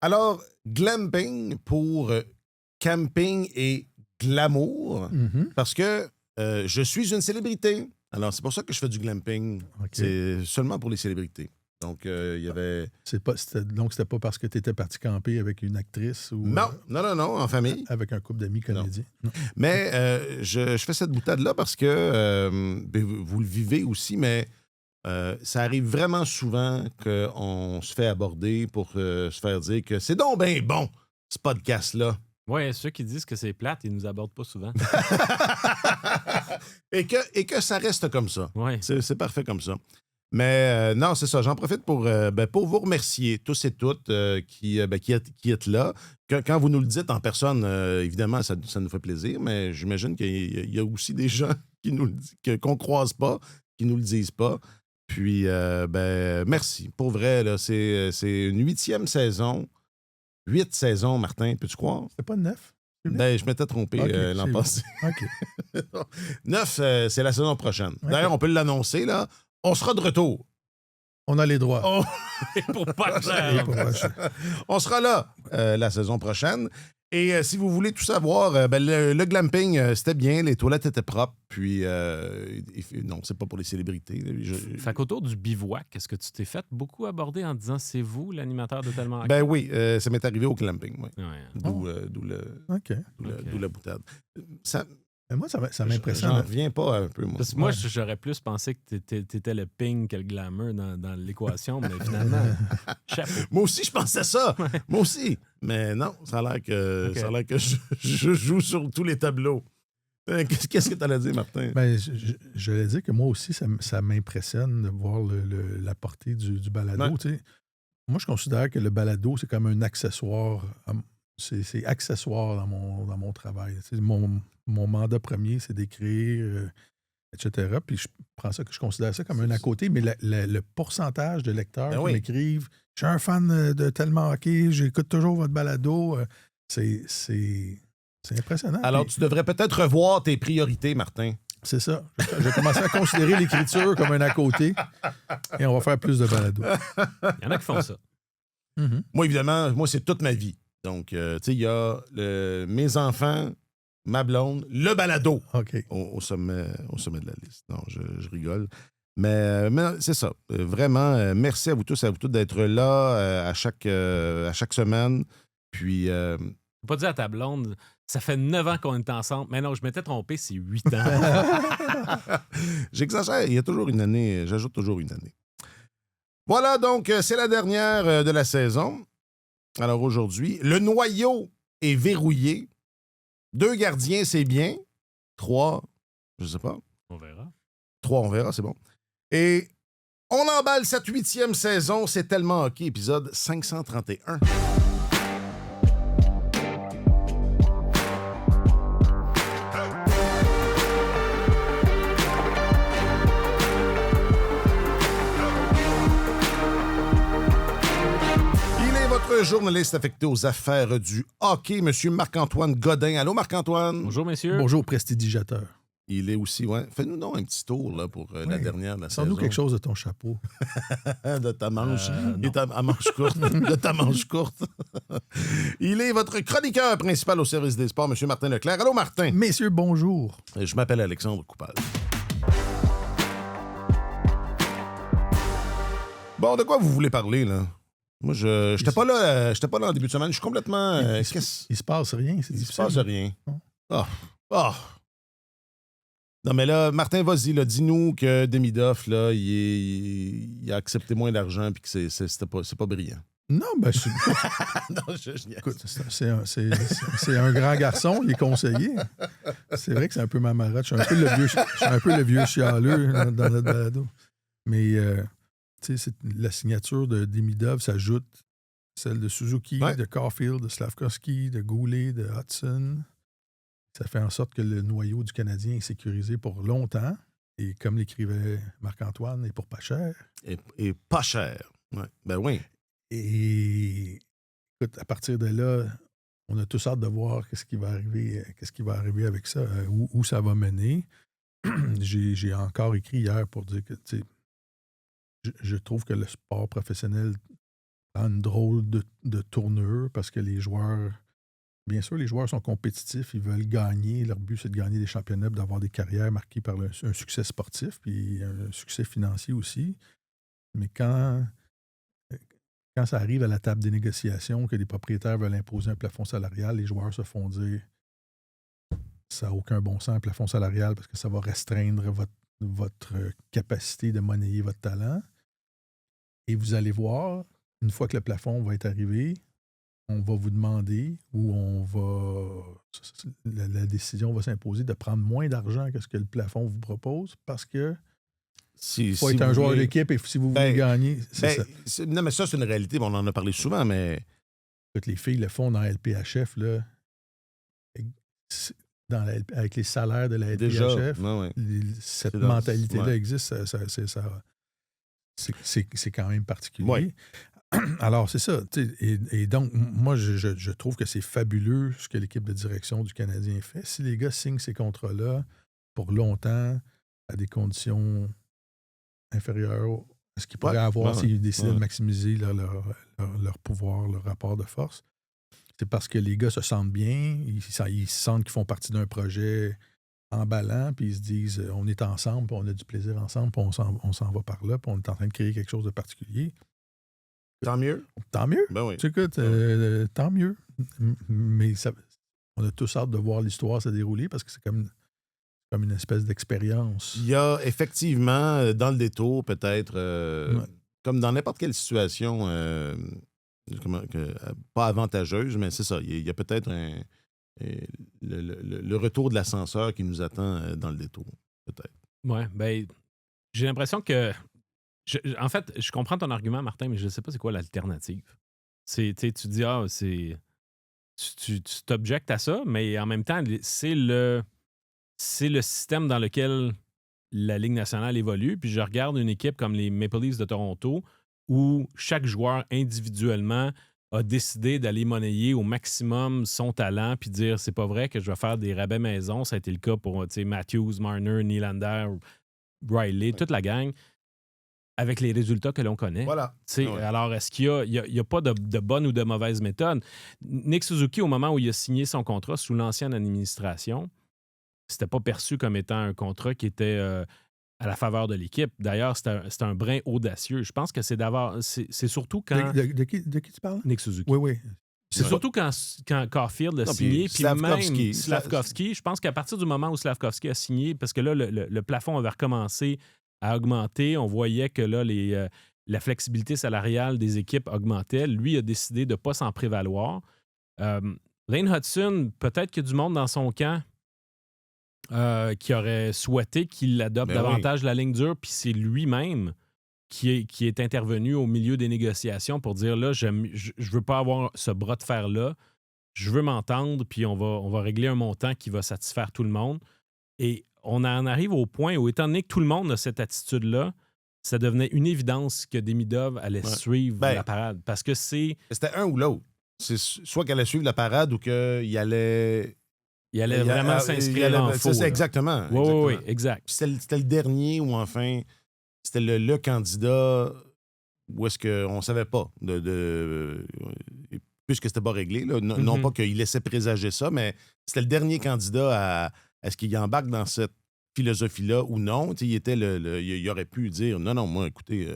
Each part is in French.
Alors, glamping pour camping et glamour, parce que je suis une célébrité. Alors, c'est pour ça que je fais du glamping. OK. C'est seulement pour les célébrités. Donc, il y avait... Donc, c'était pas parce que tu étais parti camper avec une actrice ou... Non, en famille. Avec un couple d'amis comédiens. Non. Mais je fais cette boutade-là parce que vous le vivez aussi, mais ça arrive vraiment souvent qu'on se fait aborder pour se faire dire que c'est donc bien bon, ce podcast-là. Oui, ceux qui disent que c'est plate, ils nous abordent pas souvent. et que ça reste comme ça. Ouais. C'est parfait comme ça. Mais non, c'est ça. J'en profite pour vous remercier tous et toutes qui êtes là. Quand vous nous le dites en personne, évidemment, ça nous fait plaisir, mais j'imagine qu'il y a aussi des gens qui nous le disent, qu'on ne croise pas, qui nous le disent pas. Puis, merci. Pour vrai, là, c'est une 8e saison. 8 saisons, Martin, peux-tu croire? C'était pas 9? Je m'étais trompé l'an passé. OK. 9, c'est la saison prochaine. Okay. D'ailleurs, on peut l'annoncer, là. On sera de retour. On a les droits. Pour pas cher. On sera là la saison prochaine. Et si vous voulez tout savoir, le glamping, c'était bien, les toilettes étaient propres, puis non, c'est pas pour les célébrités. Fait qu'autour du bivouac, est-ce que tu t'es fait beaucoup aborder en disant c'est vous l'animateur de Tellement Hockey? Ben oui, ça m'est arrivé au glamping, oui. Ouais. D'où la boutade. Mais moi, ça m'impressionne. J'en reviens pas un peu, moi. Parce que moi, j'aurais plus pensé que t'étais le ping que le glamour dans l'équation, mais finalement, chapeau. Moi aussi, je pensais ça. Moi aussi. Mais non, ça a l'air que je joue sur tous les tableaux. Qu'est-ce que tu allais dire, Martin? Ben, je l'ai dit que moi aussi, ça m'impressionne de voir la portée du balado. Ouais. Moi, je considère que le balado, c'est comme un accessoire. C'est accessoire dans mon travail. Mon mandat premier, c'est d'écrire, etc. Puis je considère ça comme un à côté, mais le pourcentage de lecteurs qui m'écrivent « Je suis un fan de Tellement Hockey, j'écoute toujours votre balado. » C'est impressionnant. Alors, tu devrais peut-être revoir tes priorités, Martin. C'est ça. Je vais commencer à considérer l'écriture comme un à côté et on va faire plus de balado. Il y en a qui font ça. Mm-hmm. Moi, évidemment, c'est toute ma vie. Donc, tu sais, il y a mes enfants, ma blonde, le balado au sommet de la liste. Non, je rigole. Mais c'est ça. Vraiment, merci à vous tous et à vous toutes d'être là à chaque semaine. Puis... Faut pas dire à ta blonde, ça fait 9 ans qu'on est ensemble. Mais non, je m'étais trompé, c'est 8 ans. J'exagère, il y a toujours une année, j'ajoute toujours une année. Voilà, donc, c'est la dernière de la saison. Alors aujourd'hui, le noyau est verrouillé. 2 gardiens, c'est bien. 3, je sais pas. On verra. 3, on verra, c'est bon. Et on emballe cette 8e saison, c'est Tellement Hockey, épisode 531. Journaliste affecté aux affaires du hockey, M. Marc-Antoine Godin. Allô, Marc-Antoine? Bonjour, messieurs. Bonjour, prestidigitateur. Il est aussi, ouais. Fais-nous donc un petit tour là, pour la dernière de la saison. Sors-nous quelque chose de ton chapeau. De ta manche. À manche courte. De ta manche courte. Il est votre chroniqueur principal au service des sports, M. Martin Leclerc. Allô, Martin. Messieurs, bonjour. Je m'appelle Alexandre Coupal. Bon, de quoi vous voulez parler, là? Moi, je n'étais pas là en début de semaine. Je suis complètement... Il se passe rien, c'est difficile. Il se passe rien. Non, mais là, Martin, vas-y, là, dis-nous que Demidov, là, il a accepté moins d'argent et que c'est pas brillant. Non, ben, écoute, c'est un grand garçon, il est conseillé. C'est vrai que c'est un peu ma marotte. Je suis un peu le vieux chialeux dans notre balado. Mais... la signature de Demidov s'ajoute celle de Suzuki, de Caulfield, de Slavkovski, de Goulet, de Hudson. Ça fait en sorte que le noyau du Canadien est sécurisé pour longtemps. Et comme l'écrivait Marc-Antoine, et pour pas cher. Et pas cher. Ouais. Ben oui. Et écoute, à partir de là, on a tous hâte de voir qu'est-ce qui va arriver avec ça, où ça va mener. J'ai encore écrit hier pour dire que je trouve que le sport professionnel dans une drôle de tournure parce que les joueurs, bien sûr, les joueurs sont compétitifs, ils veulent gagner. Leur but, c'est de gagner des championnats, d'avoir des carrières marquées par un succès sportif puis un succès financier aussi. Mais quand ça arrive à la table des négociations, que les propriétaires veulent imposer un plafond salarial, les joueurs se font dire ça n'a aucun bon sens, un plafond salarial, parce que ça va restreindre votre capacité de monnayer votre talent. Et vous allez voir, une fois que le plafond va être arrivé, on va vous demander ou la décision va s'imposer de prendre moins d'argent que ce que le plafond vous propose parce que faut être un joueur d'équipe et si vous voulez gagner, c'est ça. Non, mais ça, c'est une réalité. On en a parlé souvent, mais... Toutes les filles le font dans la LPHF, là, avec les salaires de la LPHF. Déjà, cette mentalité-là existe. C'est quand même particulier. Ouais. Alors, c'est ça. Et donc, moi, je trouve que c'est fabuleux ce que l'équipe de direction du Canadien fait. Si les gars signent ces contrats-là pour longtemps, à des conditions inférieures à ce qu'ils pourraient avoir s'ils décidaient de maximiser leur pouvoir, leur rapport de force, c'est parce que les gars se sentent bien, ils sentent qu'ils font partie d'un projet emballant, puis ils se disent on est ensemble, puis on a du plaisir ensemble, puis on s'en va par là, puis on est en train de créer quelque chose de particulier. Tant mieux. Tant mieux. Ben oui. Écoute, tant mieux. Mais on a tous hâte de voir l'histoire se dérouler parce que c'est comme une espèce d'expérience. Il y a effectivement, dans le détour, peut-être, comme dans n'importe quelle situation, pas avantageuse, mais c'est ça. Il y a peut-être le retour de l'ascenseur qui nous attend dans le détour, peut-être. Oui, bien, j'ai l'impression que... en fait, je comprends ton argument, Martin, mais je ne sais pas c'est quoi l'alternative. Tu dis, tu t'objectes à ça, mais en même temps, c'est le système dans lequel la Ligue nationale évolue. Puis je regarde une équipe comme les Maple Leafs de Toronto où chaque joueur individuellement a décidé d'aller monnayer au maximum son talent puis dire c'est pas vrai que je vais faire des rabais maison. Ça a été le cas pour Matthews, Marner, Nylander, Riley, toute la gang, avec les résultats que l'on connaît. Voilà. Alors, est-ce qu'il n'y a pas de bonne ou de mauvaise méthode? Nick Suzuki, au moment où il a signé son contrat sous l'ancienne administration, c'était pas perçu comme étant un contrat qui était à la faveur de l'équipe. D'ailleurs, c'était un brin audacieux. Je pense que c'est surtout quand... De qui tu parles? Nick Suzuki. Oui. C'est surtout quand Caulfield a signé, puis même Slavkovski. Je pense qu'à partir du moment où Slavkovski a signé, parce que là, le plafond avait recommencé à augmenter, on voyait que là, la flexibilité salariale des équipes augmentait. Lui a décidé de ne pas s'en prévaloir. Lane Hudson, peut-être qu'il y a du monde dans son camp qui aurait souhaité qu'il adopte davantage la ligne dure, puis c'est lui-même qui est intervenu au milieu des négociations pour dire là, je veux pas avoir ce bras de fer-là, je veux m'entendre, puis on va régler un montant qui va satisfaire tout le monde. Et on en arrive au point où, étant donné que tout le monde a cette attitude-là, ça devenait une évidence que Demidov allait suivre la parade. Parce que c'était un ou l'autre. C'est soit qu'elle allait suivre la parade ou qu'il allait... Il allait vraiment s'inscrire en faux. C'est exactement. Oui, exact. C'était le dernier ou enfin, c'était le candidat où est-ce qu'on ne savait pas. Puisque c'était pas réglé. Là, non pas qu'il laissait présager ça, mais c'était le dernier candidat à est-ce qu'il embarque dans cette philosophie-là ou non. Il aurait pu dire non, moi, écoutez,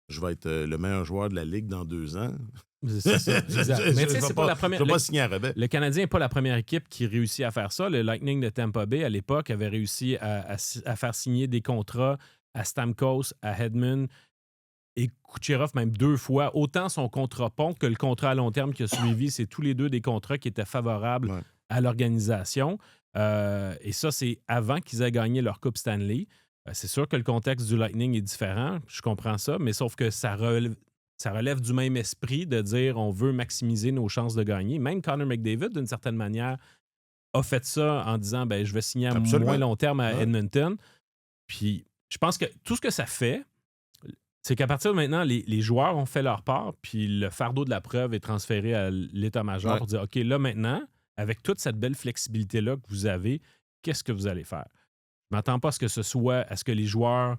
je vais être le meilleur joueur de la Ligue dans 2 ans. C'est ça, exact. Mais tu sais, c'est pas la première. Je ne vais pas signer un rabais. Le Canadien n'est pas la première équipe qui réussit à faire ça. Le Lightning de Tampa Bay, à l'époque, avait réussi à faire signer des contrats à Stamkos, à Hedman et Kucherov même 2 fois. Autant son contrat pont que le contrat à long terme qui a suivi, c'est tous les 2 des contrats qui étaient favorables à l'organisation. Et ça, c'est avant qu'ils aient gagné leur Coupe Stanley. C'est sûr que le contexte du Lightning est différent, je comprends ça, mais sauf que ça relève du même esprit de dire on veut maximiser nos chances de gagner. Même Connor McDavid, d'une certaine manière, a fait ça en disant je vais signer à moins long terme à Edmonton. Puis je pense que tout ce que ça fait, c'est qu'à partir de maintenant, les joueurs ont fait leur part, puis le fardeau de la preuve est transféré à l'état-major pour dire OK, là maintenant, avec toute cette belle flexibilité-là que vous avez, qu'est-ce que vous allez faire? Je ne m'attends pas à ce que les joueurs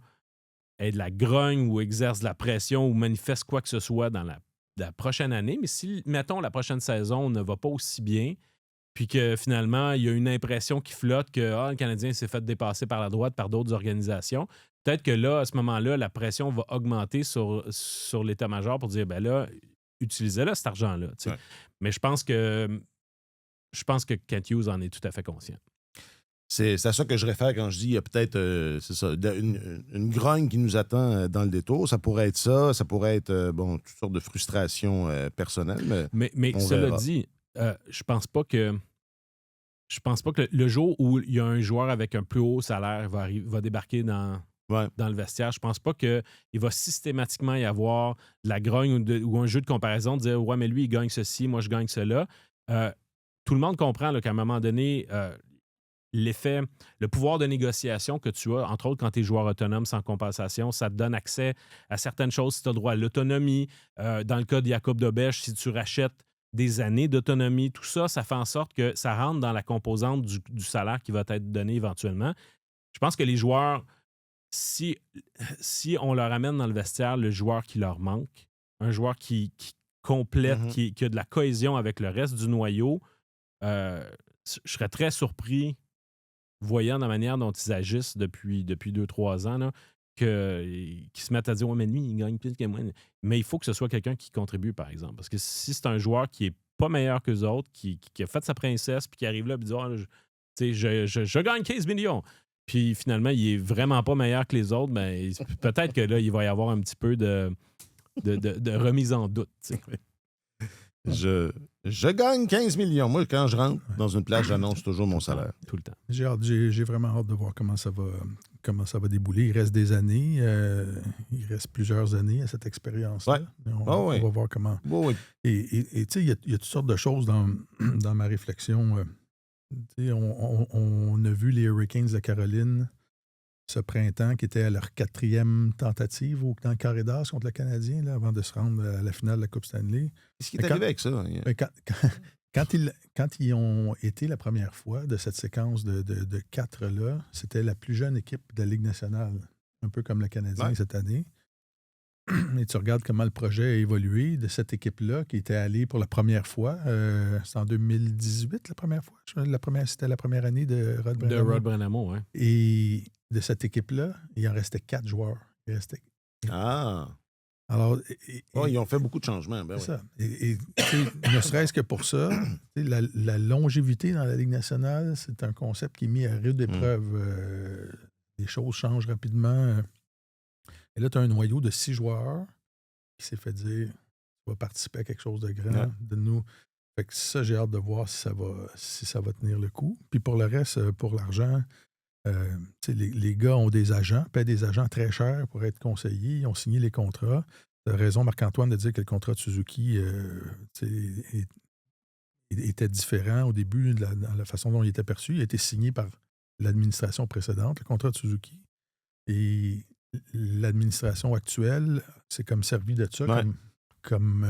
aient de la grogne ou exercent de la pression ou manifestent quoi que ce soit dans la prochaine année. Mais si, mettons, la prochaine saison ne va pas aussi bien, puis que finalement, il y a une impression qui flotte que le Canadien s'est fait dépasser par la droite par d'autres organisations, peut-être que là, à ce moment-là, la pression va augmenter sur l'état-major pour dire, ben là, utilisez-le, cet argent-là. Ouais. Mais je pense que Kent Hughes en est tout à fait conscient. C'est à ça que je réfère quand je dis il y a peut-être c'est ça, une grogne qui nous attend dans le détour. Ça pourrait être ça pourrait être toutes sortes de frustrations personnelles. Mais cela dit, je pense pas que le jour où il y a un joueur avec un plus haut salaire va débarquer dans le vestiaire, je pense pas qu'il va systématiquement y avoir de la grogne ou un jeu de comparaison de dire « Ouais, mais lui, il gagne ceci, moi, je gagne cela. » Tout le monde comprend là, qu'à un moment donné, le pouvoir de négociation que tu as, entre autres quand tu es joueur autonome sans compensation, ça te donne accès à certaines choses si tu as droit à l'autonomie. Dans le cas de Jacob Dobèche, si tu rachètes des années d'autonomie, tout ça, ça fait en sorte que ça rentre dans la composante du salaire qui va être donné éventuellement. Je pense que les joueurs, si on leur amène dans le vestiaire le joueur qui leur manque, un joueur qui complète, qui a de la cohésion avec le reste du noyau, je serais très surpris, voyant la manière dont ils agissent depuis 2-3 ans, là, qu'ils se mettent à dire « Ouais, mais lui, il gagne plus que moi. » Mais il faut que ce soit quelqu'un qui contribue, par exemple. Parce que si c'est un joueur qui n'est pas meilleur qu'eux autres, qui a fait sa princesse, puis qui arrive là et dit « je gagne 15 millions. » Puis finalement, il est vraiment pas meilleur que les autres, ben, peut-être que là, il va y avoir un petit peu de remise en doute. Je gagne 15 millions. Moi, quand je rentre dans une place, j'annonce toujours mon salaire. Tout le temps. J'ai vraiment hâte de voir comment ça va débouler. Il reste des années. Il reste plusieurs années à cette expérience-là. Ouais. On va voir comment. Oui. Et tu sais, il y a toutes sortes de choses dans ma réflexion. On a vu les Hurricanes de Caroline ce printemps, qui était à leur 4e tentative dans le carré d'as contre le Canadien, là, avant de se rendre à la finale de la Coupe Stanley. Qu'est-ce qui est arrivé avec ça? Quand ils ont été la première fois de cette séquence de 4-là, c'était la plus jeune équipe de la Ligue nationale, un peu comme le Canadien cette année. Et tu regardes comment le projet a évolué de cette équipe-là, qui était allée pour la première fois. C'est en 2018, la première fois. C'était la première année de Rod Brennamo. De Rod Brennamo, oui. Et de cette équipe-là, il en restait 4 joueurs. Alors, ils ont fait beaucoup de changements. Ben c'est ça. Et ne serait-ce que pour ça, la longévité dans la Ligue nationale, c'est un concept qui est mis à rude épreuve. Les choses changent rapidement. Et là, tu as un noyau de 6 joueurs qui s'est fait dire « Tu vas participer à quelque chose de grand, de nous. » Fait que ça, j'ai hâte de voir si ça va tenir le coup. Puis pour le reste, pour l'argent, les gars ont des agents, paient des agents très chers pour être conseillés. Ils ont signé les contrats. Tu as raison, Marc-Antoine, de dire que le contrat de Suzuki était différent au début dans la façon dont il était perçu. Il a été signé par l'administration précédente, le contrat de Suzuki. Et l'administration actuelle, c'est comme servi de ça comme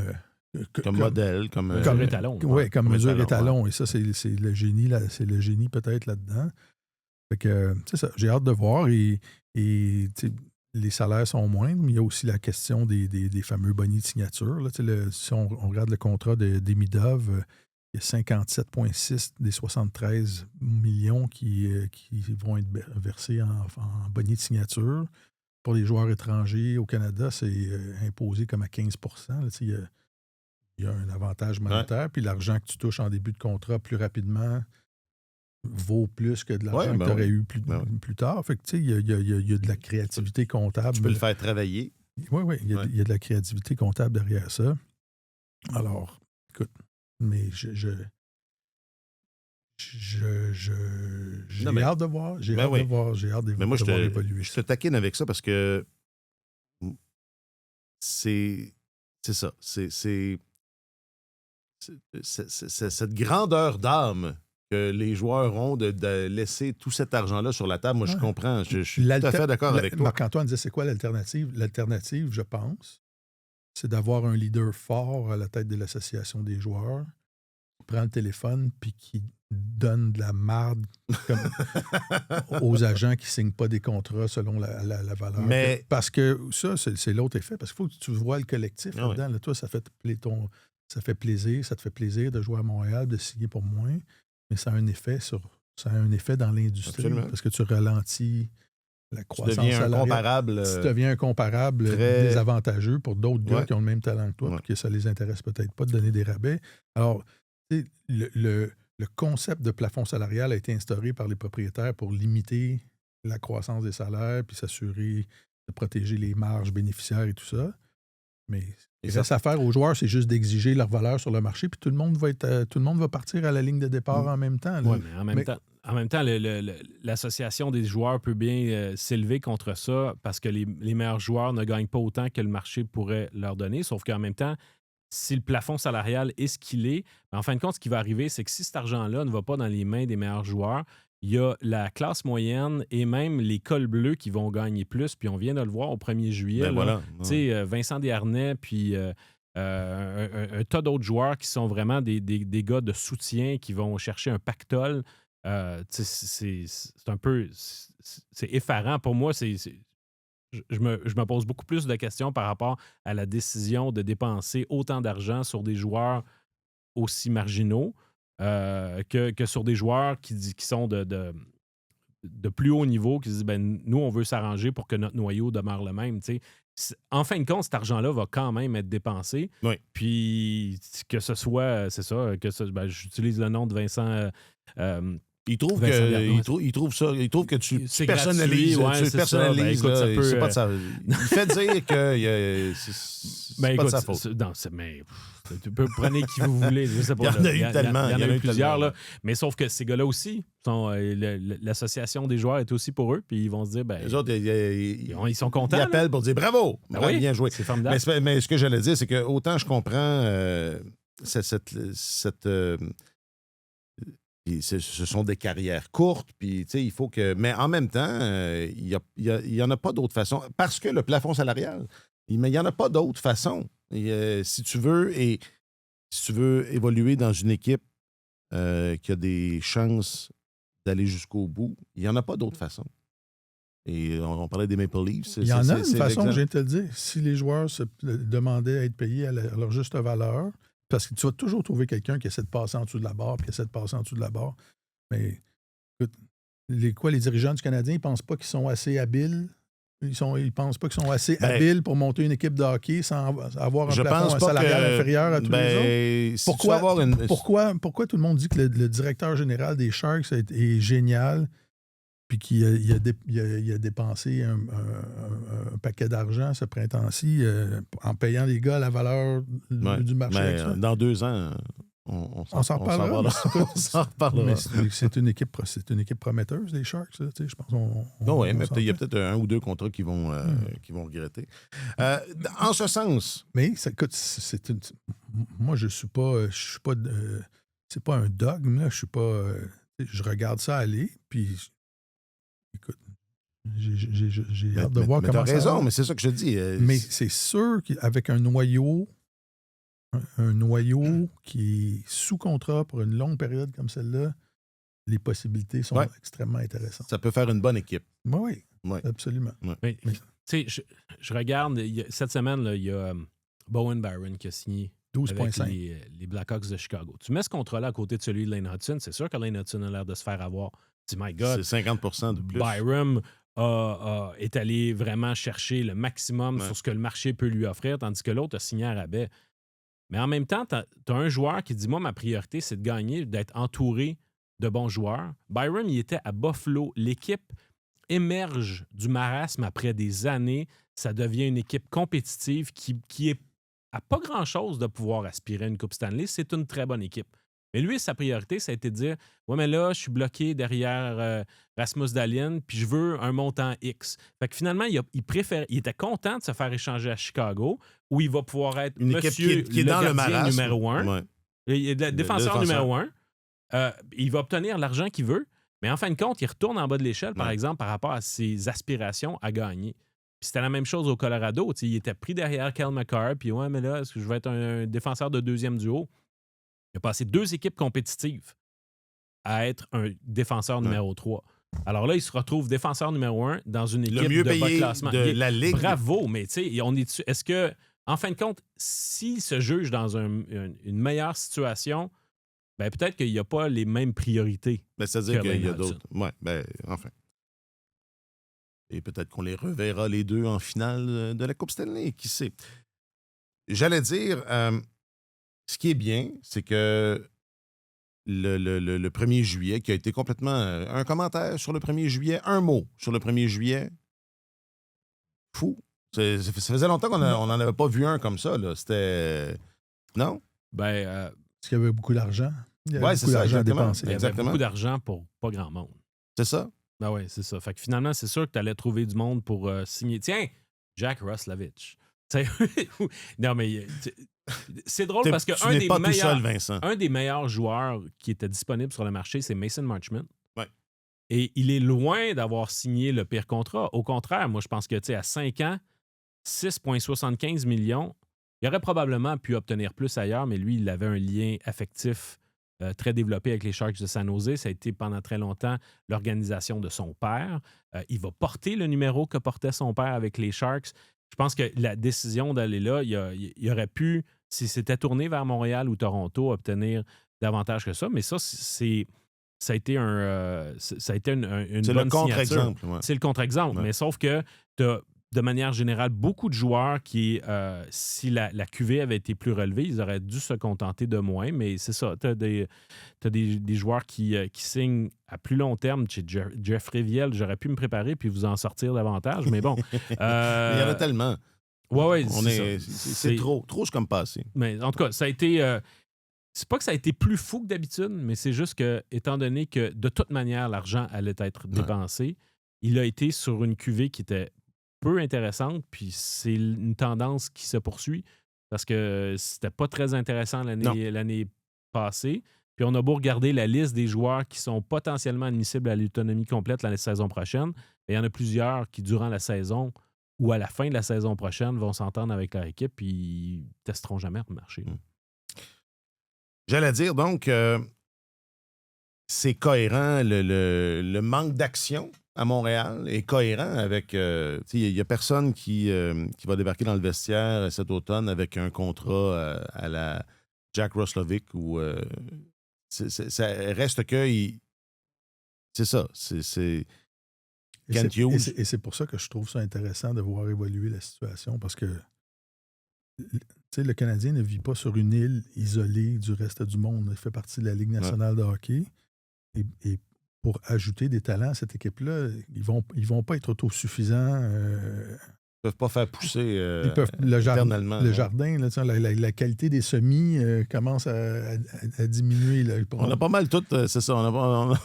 modèle, comme étalon. Oui, comme mesure étalon. Et ça, c'est le génie, c'est le génie peut-être là-dedans. Fait que, c'est ça, j'ai hâte de voir. Et les salaires sont moindres, mais il y a aussi la question des fameux bonnets de signature. Là, si on regarde le contrat d'Emidov, il y a 57,6 des 73 millions qui vont être versés en bonnets de signature. Pour les joueurs étrangers au Canada, c'est imposé comme à 15 %. Là, il y a un avantage monétaire. Puis l'argent que tu touches en début de contrat plus rapidement vaut plus que de l'argent que tu aurais eu plus tard. Fait que, il y a de la créativité comptable. Tu peux le faire travailler. Oui, il y a de la créativité comptable derrière ça. Alors, écoute, mais j'ai hâte de voir. J'ai hâte de voir. J'ai hâte de voir évoluer. Je te taquine avec ça parce que c'est ça. C'est cette grandeur d'âme que les joueurs ont de laisser tout cet argent-là sur la table. Moi, je comprends. Je suis tout à fait d'accord avec toi. Marc-Antoine disait, c'est quoi l'alternative? L'alternative, je pense, c'est d'avoir un leader fort à la tête de l'association des joueurs prend le téléphone puis qui donne de la marde aux agents qui ne signent pas des contrats selon la valeur. Mais... Parce que ça, c'est l'autre effet. Parce qu'il faut que tu vois le collectif là-dedans. Là, toi, ça fait plaisir. Ça te fait plaisir de jouer à Montréal, de signer pour moins. Mais ça a un effet dans l'industrie. Absolument. Parce que tu ralentis la croissance salariale. Tu deviens un comparable désavantageux pour d'autres gars qui ont le même talent que toi, puis que ça les intéresse peut-être pas de donner des rabais. Alors, le concept de plafond salarial a été instauré par les propriétaires pour limiter la croissance des salaires puis s'assurer de protéger les marges bénéficiaires et tout ça. Mais ça s'affaire aux joueurs, c'est juste d'exiger leur valeur sur le marché, puis tout le monde va partir à la ligne de départ en même temps. Oui, mais en même temps, l'association des joueurs peut bien s'élever contre ça parce que les meilleurs joueurs ne gagnent pas autant que le marché pourrait leur donner, sauf qu'en même temps, si le plafond salarial est ce qu'il est, en fin de compte, ce qui va arriver, c'est que si cet argent-là ne va pas dans les mains des meilleurs joueurs, il y a la classe moyenne et même les cols bleus qui vont gagner plus. Puis on vient de le voir au 1er juillet. Ben voilà. Tu sais, Vincent Desharnais, puis un tas d'autres joueurs qui sont vraiment des gars de soutien qui vont chercher un pactole. C'est un peu... C'est effarant. Pour moi, je me pose beaucoup plus de questions par rapport à la décision de dépenser autant d'argent sur des joueurs aussi marginaux que sur des joueurs qui sont de plus haut niveau, qui disent nous, on veut s'arranger pour que notre noyau demeure le même. T'sais. En fin de compte, cet argent-là va quand même être dépensé. Oui. Puis que ce soit, c'est ça, j'utilise le nom de Vincent. Il trouve que tu personnalises. Tu personnalises. C'est pas de sa... Il fait dire que c'est pas de sa faute. Non, mais tu peux prendre qui vous voulez. Je sais pas, il y en a eu tellement. Il y en a eu plusieurs. Là. Mais sauf que ces gars-là aussi, l'association des joueurs est aussi pour eux. Puis ils vont se dire... Les autres, ils sont contents. Ils appellent pour dire bravo. Oui, bien joué. C'est formidable. Mais ce que j'allais dire, c'est que autant je comprends ce sont des carrières courtes, puis il faut que. Mais en même temps, il y en a pas d'autre façon. Parce que le plafond salarial, mais il n'y en a pas d'autre façon. Si tu veux évoluer dans une équipe qui a des chances d'aller jusqu'au bout, il n'y en a pas d'autre façon. Et on parlait des Maple Leafs. Il y en a une façon, je viens de te le dire. Si les joueurs se demandaient à être payés à leur juste valeur, parce que tu vas toujours trouver quelqu'un qui essaie de passer en dessous de la barre, puis qui essaie de passer en dessous de la barre. Mais écoute, les dirigeants du Canadien, ils ne pensent pas qu'ils sont assez habiles. Ils pensent pas qu'ils sont assez habiles pour monter une équipe de hockey sans avoir un plafond salarial inférieur à tous les autres. Pourquoi tout le monde dit que le directeur général des Sharks est génial puis qu'il a dépensé un paquet d'argent ce printemps-ci en payant les gars à la valeur du marché? Dans 2 ans, on s'en reparlera. On s'en reparlera. Mais c'est une équipe prometteuse, les Sharks. Là, je pense oui, mais il y a peut-être 1 ou 2 contrats qui vont regretter. En ce sens... Mais écoute, moi, je suis pas c'est pas un dogme. Là, je suis pas... je regarde ça aller, puis... Écoute, j'ai hâte de voir comment ça va. Tu as raison, mais c'est ça que je dis. Mais c'est sûr qu'avec un noyau qui est sous contrat pour une longue période comme celle-là, les possibilités sont extrêmement intéressantes. Ça peut faire une bonne équipe. Oui, absolument. Mais, tu sais, je regarde, cette semaine, il y a Bowen Byron qui a signé 12,5 avec les Blackhawks de Chicago. Tu mets ce contrat-là à côté de celui de Lane Hudson, c'est sûr que Lane Hudson a l'air de se faire avoir. My God, c'est 50% de plus. Byram est allé vraiment chercher le maximum sur ce que le marché peut lui offrir, tandis que l'autre a signé un rabais. Mais en même temps, tu as un joueur qui dit, moi, ma priorité, c'est de gagner, d'être entouré de bons joueurs. Byram, il était à Buffalo. L'équipe émerge du marasme après des années. Ça devient une équipe compétitive qui est à pas grand-chose de pouvoir aspirer à une Coupe Stanley. C'est une très bonne équipe. Mais lui, sa priorité, ça a été de dire « Ouais, mais là, je suis bloqué derrière Rasmus Dahlin, puis je veux un montant X. » Fait que finalement, il était content de se faire échanger à Chicago, où il va pouvoir être une monsieur qui est dans le marasme numéro 1. Il est le défenseur numéro 1. Il va obtenir l'argent qu'il veut, mais en fin de compte, il retourne en bas de l'échelle, par exemple, par rapport à ses aspirations à gagner. Puis c'était la même chose au Colorado. Il était pris derrière Cale Makar, puis « Ouais, mais là, est-ce que je vais être un défenseur de deuxième duo? » Il a passé 2 équipes compétitives à être un défenseur numéro 3. Alors là, il se retrouve défenseur numéro 1 dans une équipe le mieux de bas payé classement. de la Ligue. Bravo, mais tu sais, on est est-ce que, en fin de compte, s'il se juge dans une meilleure situation, ben peut-être qu'il n'y a pas les mêmes priorités. Ben, c'est-à-dire qu'il y a Hudson. d'autres. Ouais, ben, enfin. Et peut-être qu'on les reverra les deux en finale de la Coupe Stanley, qui sait. J'allais dire, ce qui est bien, c'est que le 1er juillet, qui a été complètement un commentaire sur le 1er juillet, un mot sur le 1er juillet, fou. Ça faisait longtemps qu'on n'en avait pas vu un comme ça. Là. C'était. Non? Ben, Parce qu'il y avait beaucoup d'argent. Il y avait Ouais, c'est beaucoup ça, d'argent à exactement. dépenser. il y avait Exactement. beaucoup d'argent pour pas grand monde. C'est ça? Ben oui, c'est ça. Fait que finalement, c'est sûr que tu allais trouver du monde pour signer. Tiens, Jack Roslovich. Non, mais c'est drôle parce que Tu n'es pas tout seul, Vincent. un des meilleurs joueurs qui était disponible sur le marché, c'est Mason Marchment. Ouais. Et il est loin d'avoir signé le pire contrat. Au contraire, moi, je pense que à 5 ans, 6,75 millions, il aurait probablement pu obtenir plus ailleurs, mais lui, il avait un lien affectif très développé avec les Sharks de San Jose. Ça a été pendant très longtemps l'organisation de son père. Il va porter le numéro que portait son père avec les Sharks. Je pense que la décision d'aller là, il aurait pu, s'il s'était tourné vers Montréal ou Toronto, obtenir davantage que ça. Mais ça, ça a été une C'est bonne le signature. contre-exemple. Ouais. C'est le contre-exemple. Ouais. Mais sauf que tu as, de manière générale, beaucoup de joueurs qui, si la QV avait été plus relevée, ils auraient dû se contenter de moins. Mais c'est ça. Tu as des joueurs qui signent à plus long terme. Chez Jeffrey Viel, j'aurais pu me préparer puis vous en sortir davantage. Mais bon. Il y en a tellement. Ouais, c'est trop. Trop, c'est comme passé. Mais en tout cas, ça a été. C'est pas que ça a été plus fou que d'habitude, mais c'est juste que, étant donné que de toute manière, l'argent allait être dépensé, il a été sur une QV qui était peu intéressante, puis c'est une tendance qui se poursuit parce que c'était pas très intéressant l'année passée. Puis on a beau regarder la liste des joueurs qui sont potentiellement admissibles à l'autonomie complète la saison prochaine, il y en a plusieurs qui, durant la saison ou à la fin de la saison prochaine, vont s'entendre avec leur équipe puis ils testeront jamais le marché. J'allais dire, donc, c'est cohérent, le manque d'action à Montréal est cohérent avec... il n'y a personne qui va débarquer dans le vestiaire cet automne avec un contrat à la Jack Roslovic ou... ça reste que... c'est ça. C'est Kent Hughes. Et c'est pour ça que je trouve ça intéressant de voir évoluer la situation parce que le Canadien ne vit pas sur une île isolée du reste du monde. Il fait partie de la Ligue nationale de hockey. Et pour ajouter des talents à cette équipe-là, ils vont pas être autosuffisants. Ils peuvent pas faire pousser le éternellement. Le jardin, là, la qualité des semis commence à diminuer. Là. On a pas mal tout, c'est ça, on a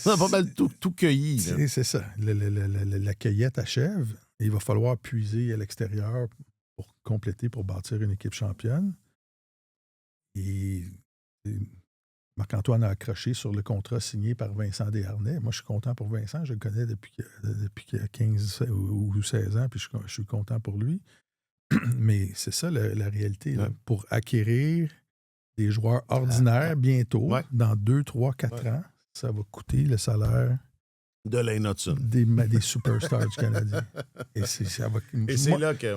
pas mal tout cueilli. C'est ça. La cueillette achève. Et il va falloir puiser à l'extérieur pour compléter, pour bâtir une équipe championne. Et Marc-Antoine a accroché sur le contrat signé par Vincent Desharnais. Moi, je suis content pour Vincent. Je le connais depuis qu'il a 15 ou 16 ans, puis je suis content pour lui. Mais c'est ça la réalité. Là. Pour acquérir des joueurs ordinaires bientôt, dans 2, 3, 4 ans, ça va coûter le salaire de Lane Hudson. Des superstars du Canadien. Et c'est là que...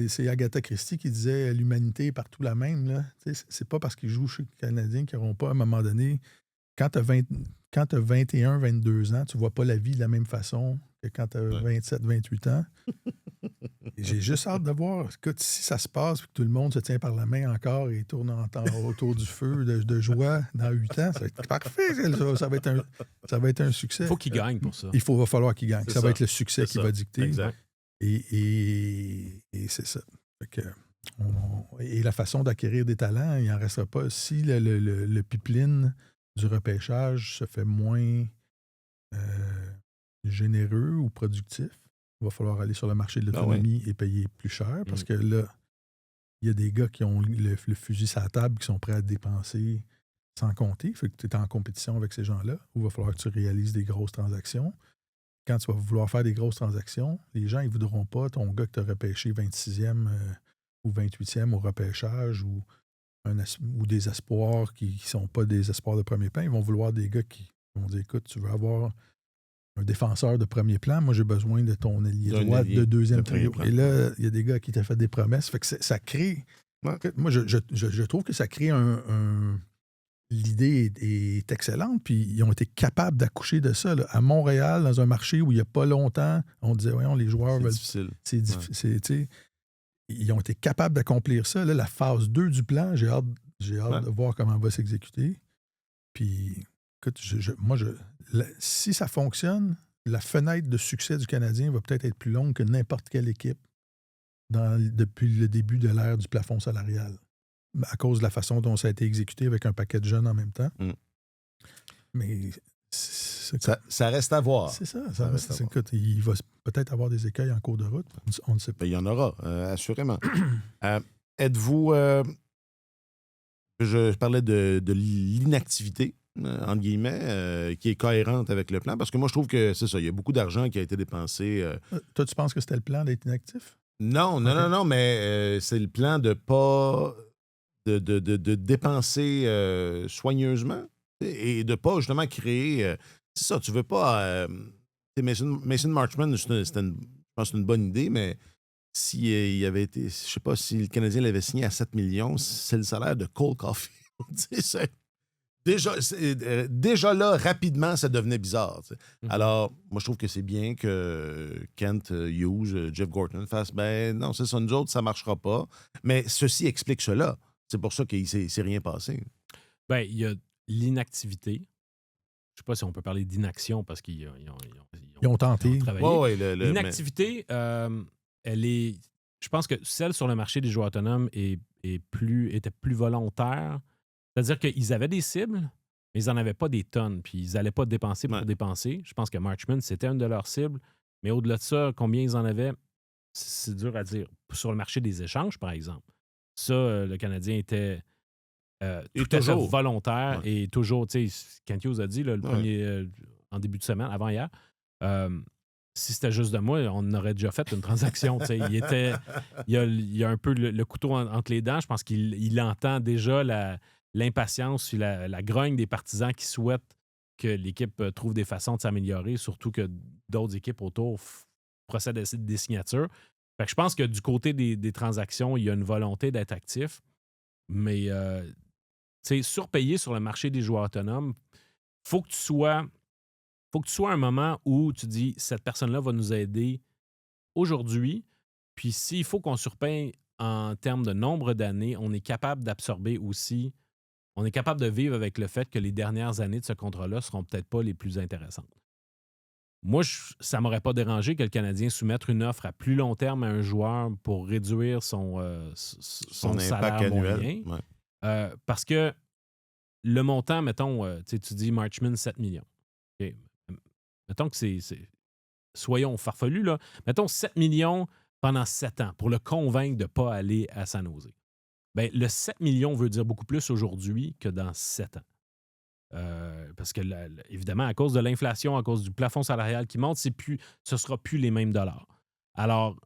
C'est Agatha Christie qui disait « L'humanité est partout la même. » Là. C'est pas parce qu'ils jouent chez les Canadiens qu'ils n'auront pas, à un moment donné... Quand tu as 21, 22 ans, tu vois pas la vie de la même façon que quand tu as 27, 28 ans. J'ai juste hâte de voir. Écoute, si ça se passe, que tout le monde se tient par la main encore et tourne autour du feu de joie dans 8 ans, ça va être parfait. Ça va être un succès. Il faut qu'il gagne pour ça. Va falloir qu'il gagne. Ça va être le succès qui va dicter. Exact. Et c'est ça. Et la façon d'acquérir des talents, il n'en restera pas. Si le pipeline du repêchage se fait moins généreux ou productif, il va falloir aller sur le marché de l'autonomie et payer plus cher parce que là, il y a des gars qui ont le fusil sur la table qui sont prêts à dépenser sans compter. Fait que tu es en compétition avec ces gens-là où il va falloir que tu réalises des grosses transactions. Quand tu vas vouloir faire des grosses transactions, les gens, ils ne voudront pas ton gars que tu as repêché 26e ou 28e au repêchage ou ou des espoirs qui ne sont pas des espoirs de premier plan. Ils vont vouloir des gars qui vont dire, écoute, tu veux avoir un défenseur de premier plan, moi j'ai besoin de ton allié droit de deuxième trio. Et là, il y a des gars qui t'ont fait des promesses. Fait que ça crée... Ouais. Moi, je trouve que ça crée l'idée est excellente, puis ils ont été capables d'accoucher de ça. Là. À Montréal, dans un marché où il n'y a pas longtemps, on disait, voyons, les joueurs veulent... C'est difficile. Ils ont été capables d'accomplir ça. Là, la phase 2 du plan, j'ai hâte de voir comment elle va s'exécuter. Puis, écoute, si ça fonctionne, la fenêtre de succès du Canadien va peut-être être plus longue que n'importe quelle équipe depuis le début de l'ère du plafond salarial, à cause de la façon dont ça a été exécuté avec un paquet de jeunes en même temps. Mais ça reste à voir. C'est ça. Écoute, il va peut-être avoir des écueils en cours de route. On ne sait pas. Il y en aura, assurément. Êtes-vous... je parlais de l'inactivité, entre guillemets, qui est cohérente avec le plan, parce que moi, je trouve que c'est ça, il y a beaucoup d'argent qui a été dépensé. Toi, tu penses que c'était le plan d'être inactif? Non, mais c'est le plan de pas... de dépenser soigneusement et de pas, justement, créer... c'est ça, tu veux pas... Mason Marchment, je pense que c'est une bonne idée, mais s'il avait été... Je sais pas, si le Canadien l'avait signé à 7 millions, c'est le salaire de Cole Caulfield. Déjà là, rapidement, ça devenait bizarre. Alors, moi, je trouve que c'est bien que Kent Hughes, Jeff Gorton fassent, non, c'est ça, nous autres, ça ne marchera pas. Mais ceci explique cela. C'est pour ça qu'il ne s'est rien passé. Il y a l'inactivité. Je ne sais pas si on peut parler d'inaction parce qu'ils ont tenté. L'inactivité, elle est... Je pense que celle sur le marché des joueurs autonomes était plus volontaire. C'est-à-dire qu'ils avaient des cibles, mais ils n'en avaient pas des tonnes. Puis ils n'allaient pas dépenser pour dépenser. Je pense que Marchment, c'était une de leurs cibles. Mais au-delà de ça, combien ils en avaient, c'est dur à dire. Sur le marché des échanges, par exemple. Ça, le Canadien était tout à fait volontaire et toujours, tu sais, Kent Hughes a dit, là, le premier, en début de semaine, avant hier, si c'était juste de moi, on aurait déjà fait une transaction. Il y a un peu le couteau entre les dents. Je pense qu'il entend déjà l'impatience et la grogne des partisans qui souhaitent que l'équipe trouve des façons de s'améliorer, surtout que d'autres équipes autour procèdent à des signatures. Fait que je pense que du côté des transactions, il y a une volonté d'être actif, mais surpayé sur le marché des joueurs autonomes, faut que tu sois à un moment où tu dis cette personne-là va nous aider aujourd'hui, puis s'il faut qu'on surpaye en termes de nombre d'années, on est capable d'absorber aussi, on est capable de vivre avec le fait que les dernières années de ce contrat-là seront peut-être pas les plus intéressantes. Moi, ça ne m'aurait pas dérangé que le Canadien soumette une offre à plus long terme à un joueur pour réduire son salaire annuel. moyen. Parce que le montant, mettons, tu dis Marchment 7 millions. Okay. Mettons que c'est... Soyons farfelus, là. Mettons 7 millions pendant 7 ans pour le convaincre de ne pas aller à San Jose. Le 7 millions veut dire beaucoup plus aujourd'hui que dans 7 ans. Parce que, évidemment, à cause de l'inflation, à cause du plafond salarial qui monte, ce ne sera plus les mêmes dollars. Alors,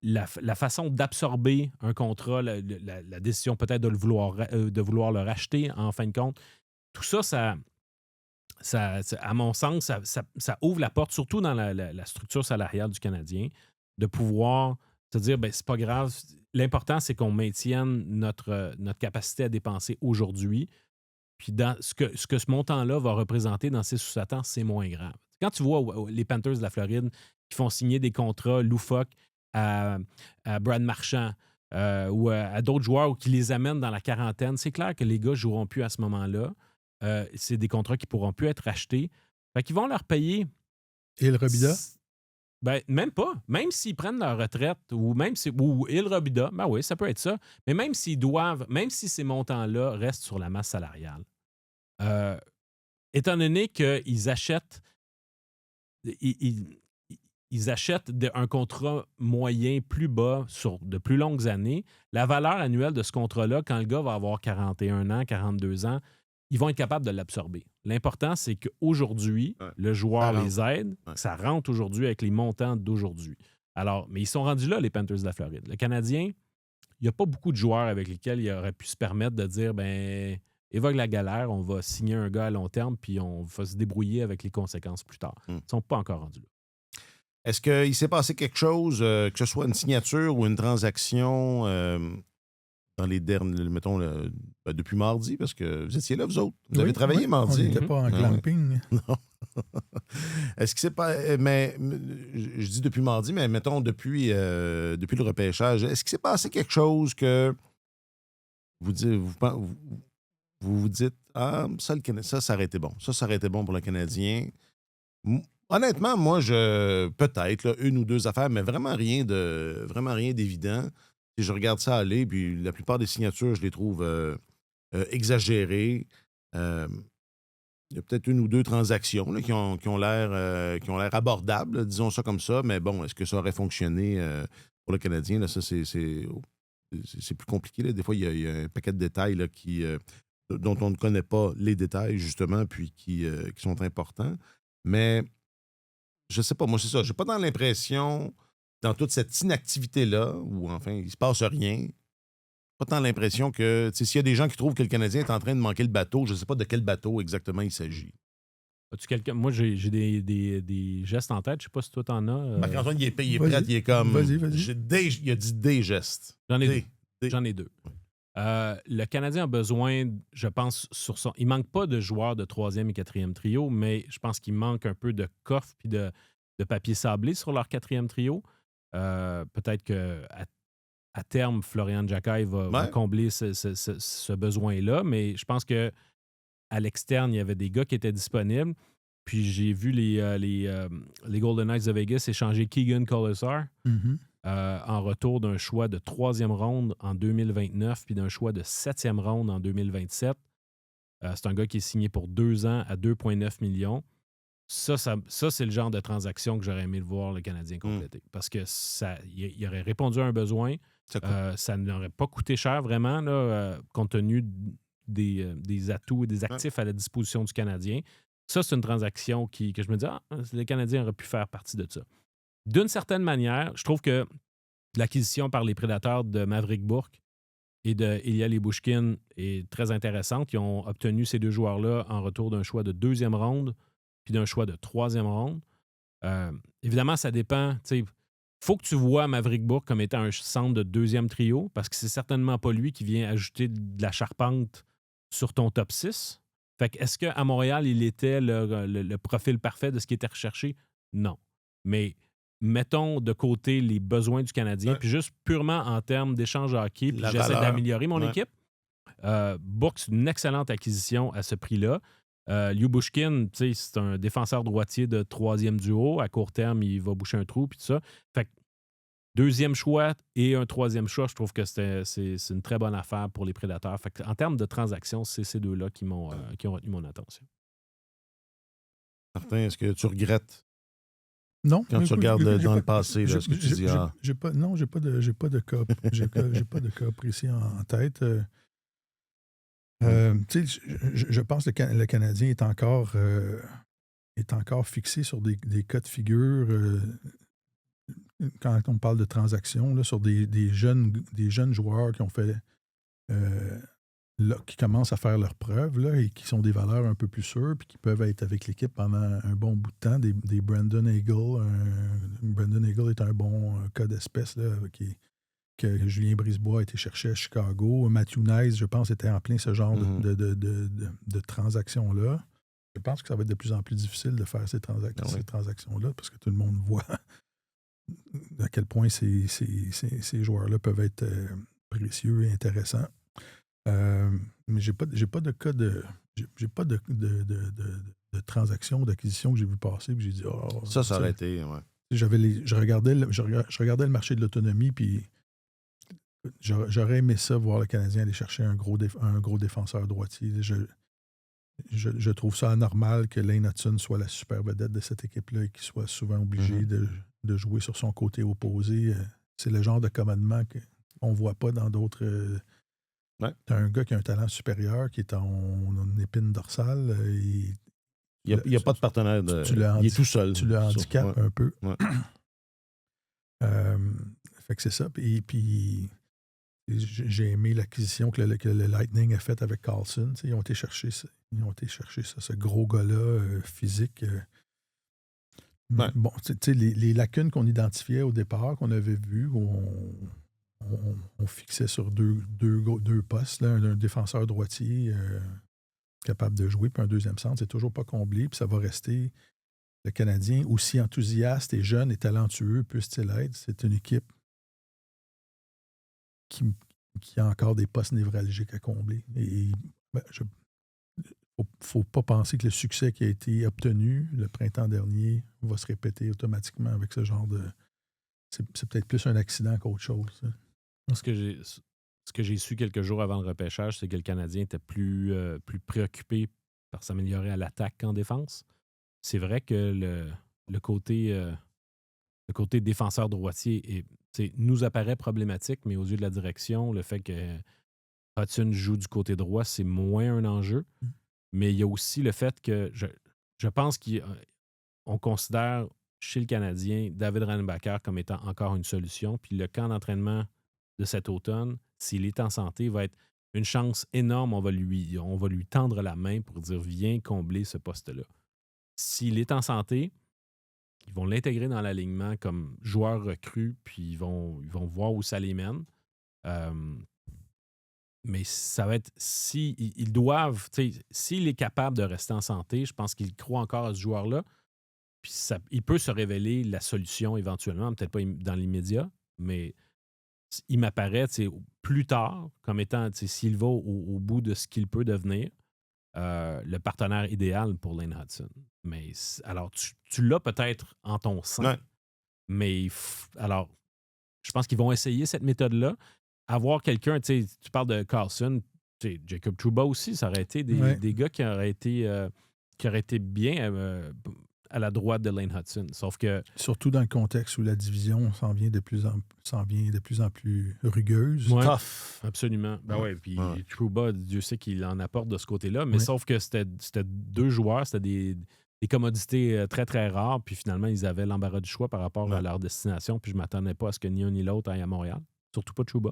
la façon d'absorber un contrat, la décision peut-être de vouloir le racheter en fin de compte, tout ça, à mon sens, ça ouvre la porte, surtout dans la structure salariale du Canadien, de pouvoir se dire, c'est pas grave, l'important, c'est qu'on maintienne notre capacité à dépenser aujourd'hui. Puis dans ce que ce montant-là va représenter dans 6 ou 7 ans, c'est moins grave. Quand tu vois les Panthers de la Floride qui font signer des contrats loufoques à Brad Marchand ou à d'autres joueurs ou qui les amènent dans la quarantaine, c'est clair que les gars ne joueront plus à ce moment-là. C'est des contrats qui ne pourront plus être achetés. Fait qu'ils vont leur payer. Et le Robida? Même pas. Même s'ils prennent leur retraite ou Il Robida, oui, ça peut être ça. Mais même s'ils doivent, même si ces montants-là restent sur la masse salariale, étant donné qu'ils achètent ils achètent un contrat moyen plus bas sur de plus longues années, la valeur annuelle de ce contrat-là, quand le gars va avoir 41 ans, 42 ans, ils vont être capables de l'absorber. L'important, c'est qu'aujourd'hui, le joueur les aide. Ça rentre aujourd'hui avec les montants d'aujourd'hui. Alors, mais ils sont rendus là, les Panthers de la Floride. Le Canadien, n'y a pas beaucoup de joueurs avec lesquels il aurait pu se permettre de dire, ben, évoque la galère, on va signer un gars à long terme, puis on va se débrouiller avec les conséquences plus tard. Ils ne sont pas encore rendus là. Est-ce qu'il s'est passé quelque chose, que ce soit une signature ou une transaction dans les derniers, mettons, depuis mardi, parce que vous étiez là, vous autres. Vous avez travaillé mardi. On n'était pas en glamping. Non. Est-ce que c'est pas. Mais je dis depuis mardi, mais mettons depuis le repêchage, est-ce qu'il s'est passé quelque chose que vous vous dites ah, ça aurait été bon. Ça aurait été bon pour le Canadien. Honnêtement, moi, peut-être là, une ou deux affaires, mais vraiment rien d'évident. Si je regarde ça aller, puis la plupart des signatures, je les trouve exagérées. Il y a peut-être une ou deux transactions là, qui ont l'air abordables, disons ça comme ça, mais bon, est-ce que ça aurait fonctionné pour le Canadien? Là, ça, c'est plus compliqué. Là. Des fois, il y a un paquet de détails là, dont on ne connaît pas les détails, justement, puis qui sont importants. Mais je sais pas, moi, c'est ça. J'ai pas dans l'impression, dans toute cette inactivité-là, où enfin, il se passe rien, pas tant l'impression que, s'il y a des gens qui trouvent que le Canadien est en train de manquer le bateau, je ne sais pas de quel bateau exactement il s'agit. As-tu quelqu'un? Moi, j'ai des gestes en tête. Je ne sais pas si toi, t'en as. Marc-Antoine, il est prêt, il est comme. Vas-y. Il a dit des gestes. J'en ai deux. Le Canadien a besoin, je pense, il manque pas de joueurs de 3e et 4e trio, mais je pense qu'il manque un peu de coffre et de papier sablé sur leur 4e trio. Peut-être qu'à terme, Florian Jacquet va combler ce besoin-là, mais je pense que à l'externe, il y avait des gars qui étaient disponibles. Puis j'ai vu les Golden Knights de Vegas échanger Keegan Colasar en retour d'un choix de 3e ronde en 2029 puis d'un choix de 7e ronde en 2027. C'est un gars qui est signé pour 2 ans à 2,9 millions. Ça, c'est le genre de transaction que j'aurais aimé le voir le Canadien compléter. Parce que il aurait répondu à un besoin. Ça n'aurait pas coûté cher vraiment, là, compte tenu des atouts et des actifs à la disposition du Canadien. Ça, c'est une transaction que je me dis, le Canadien aurait pu faire partie de ça. D'une certaine manière, je trouve que l'acquisition par les Prédateurs de Maverick Bourque et de Ilya Lyubushkin est très intéressante. Ils ont obtenu ces deux joueurs-là en retour d'un choix de 2e ronde puis d'un choix de 3e ronde. Évidemment, ça dépend. Il faut que tu vois Maverick Bourque comme étant un centre de 2e trio parce que c'est certainement pas lui qui vient ajouter de la charpente sur ton top 6. Fait que est-ce qu'à Montréal, il était le profil parfait de ce qui était recherché? Non. Mais mettons de côté les besoins du Canadien, puis juste purement en termes d'échange hockey, puis j'essaie d'améliorer mon équipe. Bourque, c'est une excellente acquisition à ce prix-là. Lyubushkin, c'est un défenseur droitier de 3e duo. À court terme, il va boucher un trou, puis tout ça. Fait que 2e choix et un 3e choix, je trouve que c'est une très bonne affaire pour les Prédateurs. Fait que, en termes de transactions, c'est ces deux-là qui ont retenu mon attention. Martin, est-ce que tu regrettes? Non. Quand tu regardes dans le passé, là, ce que tu dis. J'ai pas de cas. J'ai pas de cas précis en tête. Je pense que le Canadien est encore fixé sur des cas de figure. Quand on parle de transactions, là, sur des jeunes joueurs qui ont fait qui commencent à faire leurs preuves là, et qui sont des valeurs un peu plus sûres puis qui peuvent être avec l'équipe pendant un bon bout de temps. Des Brandon Hagel. Brandon Hagel est un bon cas d'espèce là, que Julien Brisebois a été cherché à Chicago. Matthew Nice, je pense, était en plein ce genre de transactions-là. Je pense que ça va être de plus en plus difficile de faire ces transactions-là parce que tout le monde voit à quel point ces joueurs-là peuvent être précieux et intéressants. Mais j'ai pas de cas de transactions, d'acquisition que j'ai vu passer puis j'ai dit ça aurait été, ouais. Je regardais le marché de l'autonomie puis j'aurais aimé ça voir le Canadien aller chercher un gros défenseur droitier. Je trouve ça anormal que Lane Hutson soit la super vedette de cette équipe-là et qu'il soit souvent obligé de jouer sur son côté opposé. C'est le genre de commandement qu'on ne voit pas dans d'autres. T'as un gars qui a un talent supérieur, qui est en épine dorsale. Il n'y a pas de partenaire. Il est tout seul. Tu le handicapes un peu. Ouais. Fait que c'est ça. Et puis j'ai aimé l'acquisition que le Lightning a faite avec Carlson. Ils ont été chercher ça, ce gros gars-là, physique. Ouais. Bon, les lacunes qu'on identifiait au départ, qu'on avait vues, où on fixait sur deux postes, là, un défenseur droitier capable de jouer, puis un deuxième centre, c'est toujours pas comblé, puis ça va rester. Le Canadien, aussi enthousiaste et jeune et talentueux puisse-t-il être, c'est une équipe qui a encore des postes névralgiques à combler. Et faut pas penser que le succès qui a été obtenu le printemps dernier va se répéter automatiquement avec ce genre de... C'est peut-être plus un accident qu'autre chose. Ça. Ce que j'ai su quelques jours avant le repêchage, c'est que le Canadien était plus préoccupé par s'améliorer à l'attaque qu'en défense. C'est vrai que le côté défenseur droitier nous apparaît problématique, mais aux yeux de la direction, le fait que Hudson joue du côté droit, c'est moins un enjeu. Mais il y a aussi le fait que je pense qu'on considère chez le Canadien David Reinbacher comme étant encore une solution. Puis le camp d'entraînement de cet automne, s'il est en santé, va être une chance énorme. On va lui tendre la main pour dire viens combler ce poste-là. S'il est en santé, ils vont l'intégrer dans l'alignement comme joueur recru, puis ils vont voir où ça les mène. Mais ça va être ils doivent, s'il est capable de rester en santé, je pense qu'il croit encore à ce joueur-là. Puis il peut se révéler la solution éventuellement, peut-être pas dans l'immédiat, mais il m'apparaît plus tard comme étant, s'il va au bout de ce qu'il peut devenir, le partenaire idéal pour Lane Hudson. Mais alors, tu l'as peut-être en ton sein, Ouais. mais alors, je pense qu'ils vont essayer cette méthode-là. Avoir quelqu'un, tu parles de Carlson, Jacob Trouba aussi, ça aurait été des gars qui auraient été bien à la droite de Lane Hudson. Sauf que... Surtout dans le contexte où la division s'en vient de plus en plus rugueuse. Ouais, Tough. absolument. Ben ouais, puis Ouais. Trouba, Dieu sait qu'il en apporte de ce côté-là, mais sauf que c'était deux joueurs, c'était des commodités très, très rares, puis finalement, ils avaient l'embarras du choix par rapport à leur destination, puis je ne m'attendais pas à ce que ni un ni l'autre aille à Montréal, surtout pas Trouba.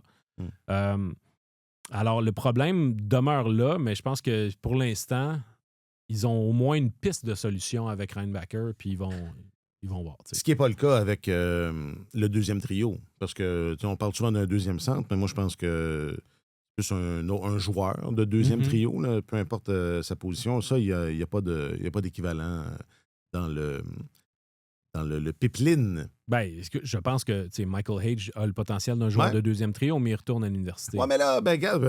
Alors, le problème demeure là, mais je pense que pour l'instant, ils ont au moins une piste de solution avec Reinbacher, puis ils vont voir. T'sais. Ce qui n'est pas le cas avec le deuxième trio. Parce que on parle souvent d'un deuxième centre, mais moi, je pense que c'est plus un joueur de deuxième trio, là, peu importe sa position. Ça, il n'y a pas d'équivalent dans le pipeline. Ben, je pense que Michael Hage a le potentiel d'un joueur de deuxième trio, mais il retourne à l'université. Ouais, mais là, ben, regarde,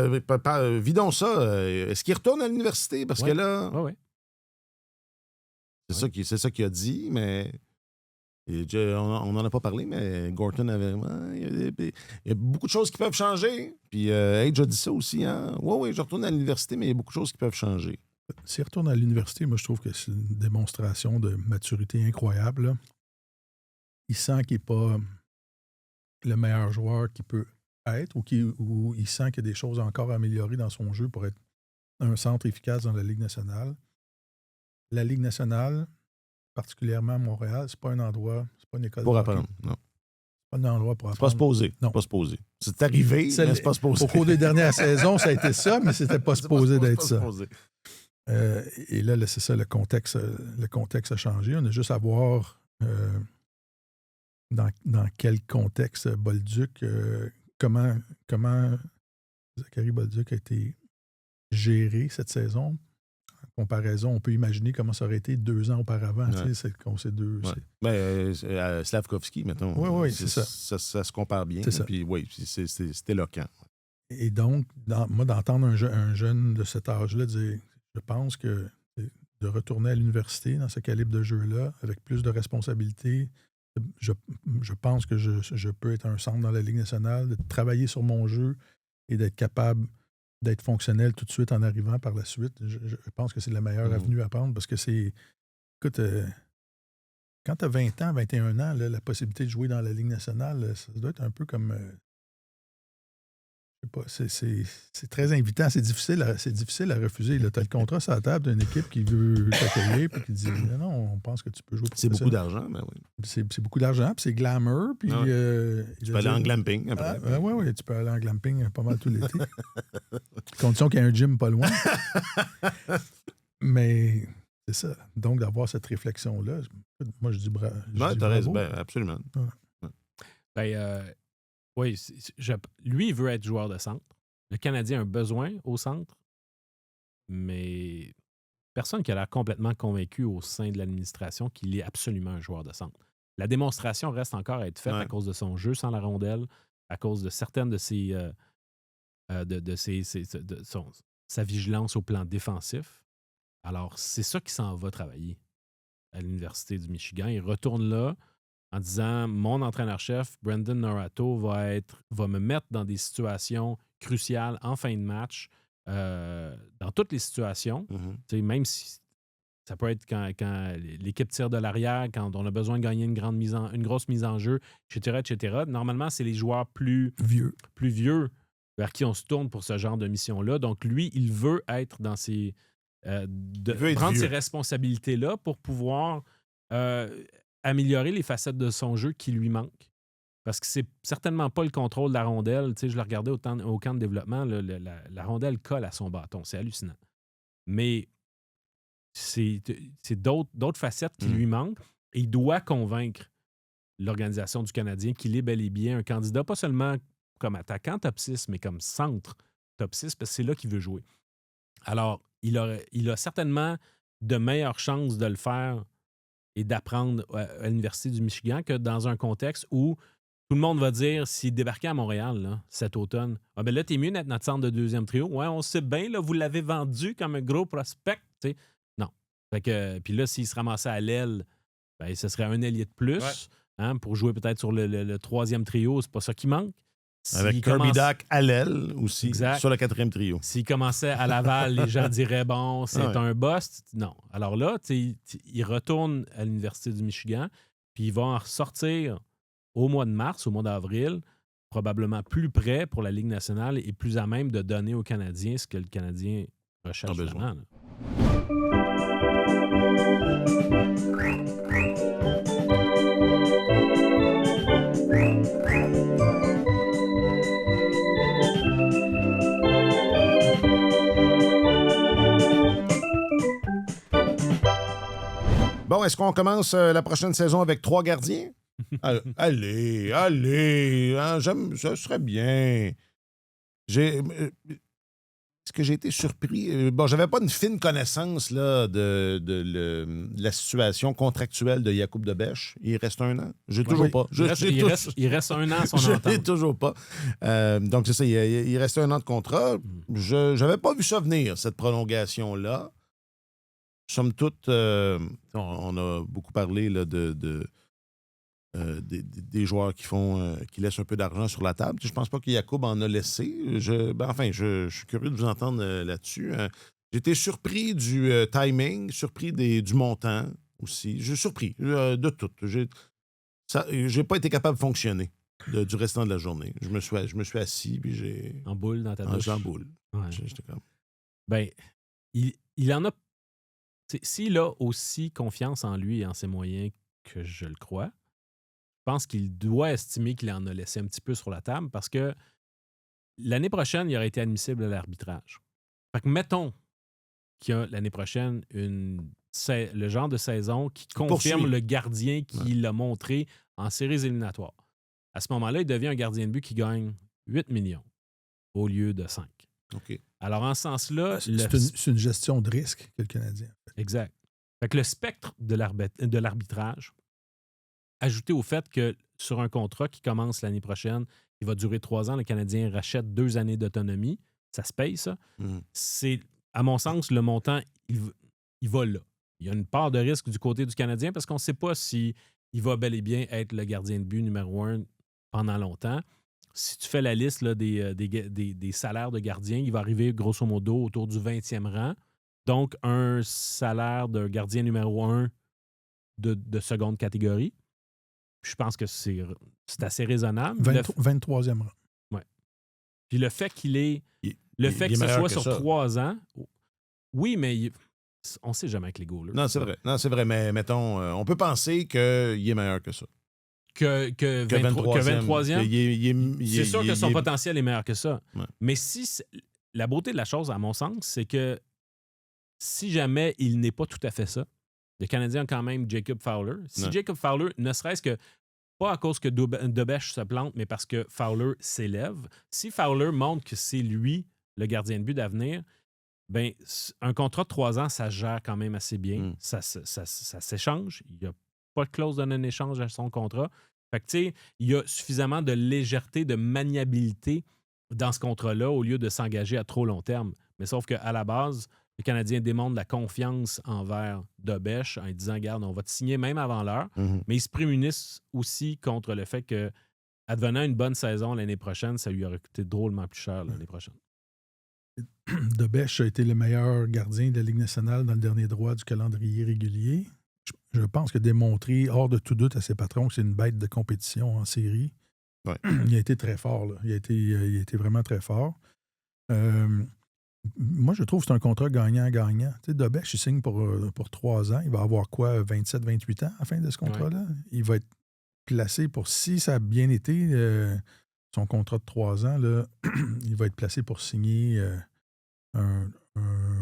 vidons ça. Est-ce qu'il retourne à l'université? Parce que là. Ouais. C'est ça qu'il a dit, mais. On n'en a pas parlé, mais Gorton avait. Il y a beaucoup de choses qui peuvent changer. Puis Hage a dit ça aussi. Hein? Oui, je retourne à l'université, mais il y a beaucoup de choses qui peuvent changer. S'il retourne à l'université, moi, je trouve que c'est une démonstration de maturité incroyable. Là. Il sent qu'il n'est pas le meilleur joueur qu'il peut être ou il sent qu'il y a des choses encore à améliorer dans son jeu pour être un centre efficace dans la Ligue nationale. La Ligue nationale, particulièrement à Montréal, c'est pas un endroit, c'est pas une école pour de apprendre, hockey. non. C'est pas un endroit pour apprendre. C'est pas se poser. Non. Pas se poser. C'est arrivé, mais c'est pas se poser. Au cours des dernières saisons, ça a été ça, mais c'était pas supposé d'être ça. Et là, c'est ça, le contexte a changé. On a juste à voir dans quel contexte Bolduc, comment Zachary Bolduc a été géré cette saison. En comparaison, on peut imaginer comment ça aurait été 2 ans auparavant. Ouais. C'est deux. Ouais. Slavkovski, mettons. Oui, c'est ça. Ça se compare bien. C'est ça. Puis oui, c'est éloquent. Et donc, moi, d'entendre un jeune de cet âge-là dire, je pense que de retourner à l'université dans ce calibre de jeu-là, avec plus de responsabilités, je pense que je peux être un centre dans la Ligue nationale, de travailler sur mon jeu et d'être capable d'être fonctionnel tout de suite en arrivant par la suite. Je pense que c'est la meilleure avenue à prendre parce que c'est... Écoute, quand tu as 20 ans, 21 ans, là, la possibilité de jouer dans la Ligue nationale, ça doit être un peu comme... C'est très invitant. C'est difficile à refuser. Tu as le contrat sur la table d'une équipe qui veut t'accueillir et qui dit non, on pense que tu peux jouer pour C'est beaucoup d'argent, mais oui. C'est beaucoup d'argent, puis c'est glamour. Puis, tu peux aller en glamping après. Oui, tu peux aller en glamping pas mal tout l'été. Condition qu'il y ait un gym pas loin. Mais c'est ça. Donc, d'avoir cette réflexion-là, moi, je dis bravo. Tu as raison, absolument. Oui, lui, il veut être joueur de centre. Le Canadien a un besoin au centre, mais personne qui a l'air complètement convaincu au sein de l'administration qu'il est absolument un joueur de centre. La démonstration reste encore à être faite à cause de son jeu sans la rondelle, à cause de certaines de sa vigilance au plan défensif. Alors, c'est ça qui s'en va travailler à l'Université du Michigan. Il retourne là en disant « Mon entraîneur-chef, Brendan Norato, va me mettre dans des situations cruciales en fin de match, dans toutes les situations. Même si ça peut être quand l'équipe tire de l'arrière, quand on a besoin de gagner une grosse mise en jeu, etc. Normalement, c'est les joueurs plus vieux vers qui on se tourne pour ce genre de mission-là. Donc, lui, il veut être dans ces... prendre ces responsabilités-là pour pouvoir améliorer les facettes de son jeu qui lui manquent. Parce que c'est certainement pas le contrôle de la rondelle. Tu sais, je le regardais au camp de développement, la rondelle colle à son bâton. C'est hallucinant. Mais c'est d'autres facettes qui lui manquent. Et il doit convaincre l'organisation du Canadien qu'il est bel et bien un candidat, pas seulement comme attaquant top 6, mais comme centre top 6, parce que c'est là qu'il veut jouer. Alors, il a certainement de meilleures chances de le faire et d'apprendre à l'Université du Michigan que dans un contexte où tout le monde va dire, s'il débarquait à Montréal là, cet automne, « Ah ben là, t'es mieux d'être notre centre de deuxième trio. Ouais, on sait bien, là, vous l'avez vendu comme un gros prospect. » Non. Fait que, puis là, s'il se ramassait à l'aile, ben, ce serait un ailier de plus pour jouer peut-être sur le troisième trio. C'est pas ça qui manque. Avec Kirby Dach à l'aile aussi, sur le quatrième trio. S'il commençait à Laval, les gens diraient, bon, c'est un boss. Non. Alors là, il retourne à l'Université du Michigan, puis il va en ressortir au mois de mars, au mois d'avril, probablement plus près pour la Ligue nationale et plus à même de donner aux Canadiens ce que le Canadien recherche vraiment. Bon, est-ce qu'on commence la prochaine saison avec 3 gardiens? Allez, hein, ça serait bien. Est-ce que j'ai été surpris? Bon, j'avais pas une fine connaissance là, de la situation contractuelle de Jakub de Bèche. Il reste 1 an. J'ai toujours pas. Il reste 1 an à son entente. Je l'ai toujours pas. Donc, c'est ça. Il reste 1 an de contrat. Je n'avais pas vu ça venir, cette prolongation-là. Somme toute, on a beaucoup parlé là, des joueurs qui laissent un peu d'argent sur la table. Je pense pas que Jakub en a laissé. Je suis curieux de vous entendre là-dessus. J'ai été surpris du timing, surpris du montant aussi. J'ai surpris de tout. J'ai pas été capable de fonctionner du restant de la journée. Je me suis assis puis j'ai... En boule dans ta bouche. En boule. Ouais. J'étais comme... Ben, il en a... S'il a aussi confiance en lui et en ses moyens que je le crois, je pense qu'il doit estimer qu'il en a laissé un petit peu sur la table parce que l'année prochaine, il aurait été admissible à l'arbitrage. Fait que mettons qu'il y a l'année prochaine le genre de saison qui confirme le gardien qui l'a montré en séries éliminatoires. À ce moment-là, il devient un gardien de but qui gagne 8 millions au lieu de 5. OK. Alors, en ce sens-là... C'est une gestion de risque que le Canadien a fait. Exact. Fait que le spectre de l'arbitrage, ajouté au fait que sur un contrat qui commence l'année prochaine, il va durer 3 ans, le Canadien rachète 2 années d'autonomie, ça se paye, ça. C'est, à mon sens, le montant, il va là. Il y a une part de risque du côté du Canadien parce qu'on ne sait pas s'il va bel et bien être le gardien de but numéro 1 pendant longtemps. Si tu fais la liste là, des salaires de gardien, il va arriver grosso modo autour du 20e rang. Donc, un salaire de gardien numéro 1 de seconde catégorie. Je pense que c'est assez raisonnable. 23e rang. Oui. Puis le fait qu'il est. Il- Le fait il que est ce meilleur soit que sur ça. 3 ans. Oui, mais on sait jamais avec les goalers. Non, c'est vrai. Non, c'est vrai. Mais mettons, on peut penser qu'il est meilleur que ça. Que Que 23e. C'est sûr que son est- potentiel est meilleur que ça. Ouais. Mais la beauté de la chose, à mon sens, c'est que si jamais il n'est pas tout à fait ça, le Canadien a quand même Jacob Fowler. Si Ouais. Jacob Fowler, ne serait-ce que pas à cause que Dobèche se plante, mais parce que Fowler s'élève, si Fowler montre que c'est lui le gardien de but d'avenir, ben, un contrat de 3 ans, ça se gère quand même assez bien. Mm. Ça s'échange. Il n'y a pas de clause de non-échange à son contrat. Fait que, tu sais, il y a suffisamment de légèreté, de maniabilité dans ce contrat-là au lieu de s'engager à trop long terme. Mais sauf qu'à la base, le Canadien démontre la confiance envers Dobèche en lui disant, regarde, on va te signer même avant l'heure. Mhm. Mais ils se prémunissent aussi contre le fait que, advenant une bonne saison l'année prochaine, ça lui aurait coûté drôlement plus cher l'année prochaine. Dobèche a été le meilleur gardien de la Ligue nationale dans le dernier droit du calendrier régulier. Je pense que démontrer, hors de tout doute à ses patrons, que c'est une bête de compétition en série. Ouais. Il a été très fort. Là. Il a été vraiment très fort. Moi, je trouve que c'est un contrat gagnant-gagnant. Tu sais, Dobèche, il signe pour 3 ans. Il va avoir quoi, 27-28 ans à la fin de ce contrat-là? Il va être placé pour, si ça a bien été, son contrat de 3 ans, là, il va être placé pour signer un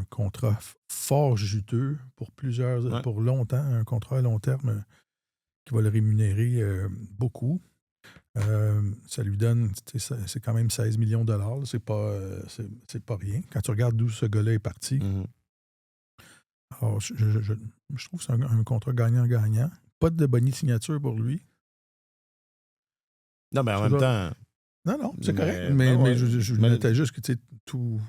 contrat fort juteux pour pour longtemps, un contrat à long terme qui va le rémunérer beaucoup. Ça lui donne, c'est quand même 16 millions de dollars. C'est pas rien. Quand tu regardes d'où ce gars-là est parti. Mhm. Alors, je trouve que c'est un contrat gagnant-gagnant. Pas de bonnie signature pour lui. Non, mais en même temps, Non, c'est correct. Mais Mais ouais. je notais juste que, tu sais, tout...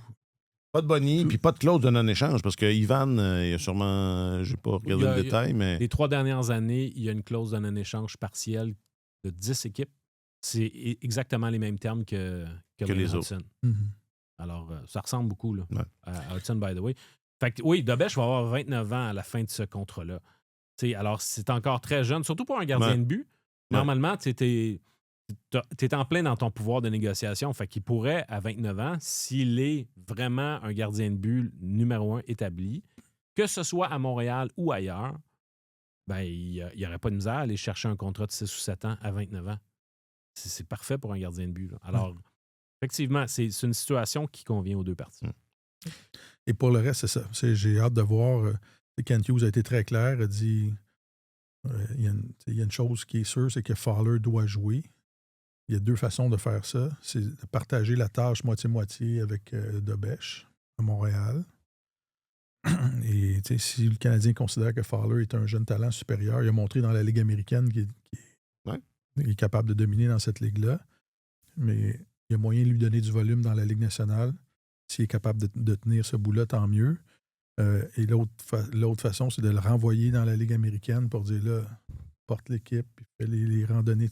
pas de bonnie, puis pas de clause de non-échange, parce que Ivan, il y a sûrement, je n'ai pas regardé le détail, mais... Les 3 dernières années, il y a une clause de non-échange partielle de 10 équipes. C'est exactement les mêmes termes que les Hudson. autres. Mm-hmm. Alors, ça ressemble beaucoup là, Ouais. à Hudson, by the way. Fait que, oui, Dobèche va avoir 29 ans à la fin de ce contrat-là. T'sais, alors, c'est encore très jeune, surtout pour un gardien de but. Normalement, tu es en plein dans ton pouvoir de négociation. Fait qu'il pourrait, à 29 ans, s'il est vraiment un gardien de but numéro 1 établi, que ce soit à Montréal ou ailleurs, ben, il n'y aurait pas de misère à aller chercher un contrat de 6 ou 7 ans à 29 ans. C'est parfait pour un gardien de but. Là. Alors, effectivement, c'est une situation qui convient aux deux parties. Et pour le reste, c'est ça. J'ai hâte de voir. Kent Hughes a été très clair. A dit il y a une chose qui est sûre, c'est que Fowler doit jouer. Il y a 2 façons de faire ça. C'est de partager la tâche moitié-moitié avec Dobèche à Montréal. Et si le Canadien considère que Fowler est un jeune talent supérieur, il a montré dans la Ligue américaine qu'il est capable de dominer dans cette ligue-là. Mais il y a moyen de lui donner du volume dans la Ligue nationale. S'il est capable de tenir ce bout-là, tant mieux. Et l'autre façon, c'est de le renvoyer dans la Ligue américaine pour dire là, porte l'équipe, puis fais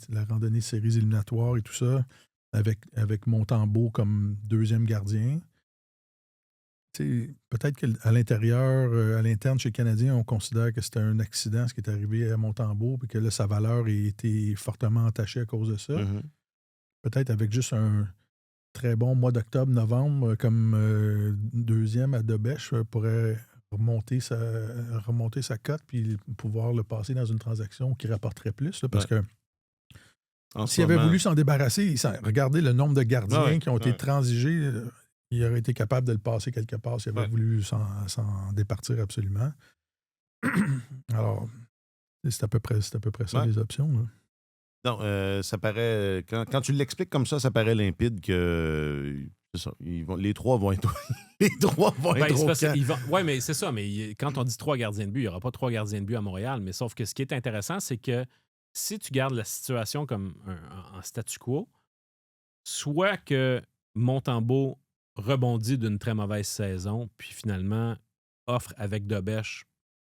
la randonnée séries éliminatoires et tout ça, avec Montembeault comme 2e gardien. Peut-être qu'à l'intérieur, à l'interne chez les Canadiens, on considère que c'était un accident ce qui est arrivé à Montembeault, puis que là, sa valeur a été fortement entachée à cause de ça. Mm-hmm. Peut-être avec juste un très bon mois d'octobre, novembre, comme 2e à Dobèche, pourrait remonter sa cote puis pouvoir le passer dans une transaction qui rapporterait plus. Là, parce que s'il avait voulu s'en débarrasser, regardez le nombre de gardiens qui ont été transigés, il aurait été capable de le passer quelque part s'il avait voulu s'en départir absolument. Alors, c'est à peu près ça les options. Là. Non, ça paraît. Quand tu l'expliques comme ça paraît limpide que. C'est ça. Les 3 vont être. Les 3 vont être au camp. Oui, mais c'est ça. Mais quand on dit 3 gardiens de but, il n'y aura pas 3 gardiens de but à Montréal. Mais sauf que ce qui est intéressant, c'est que si tu gardes la situation comme en statu quo, soit que Montembeault rebondit d'une très mauvaise saison, puis finalement offre avec Dobèche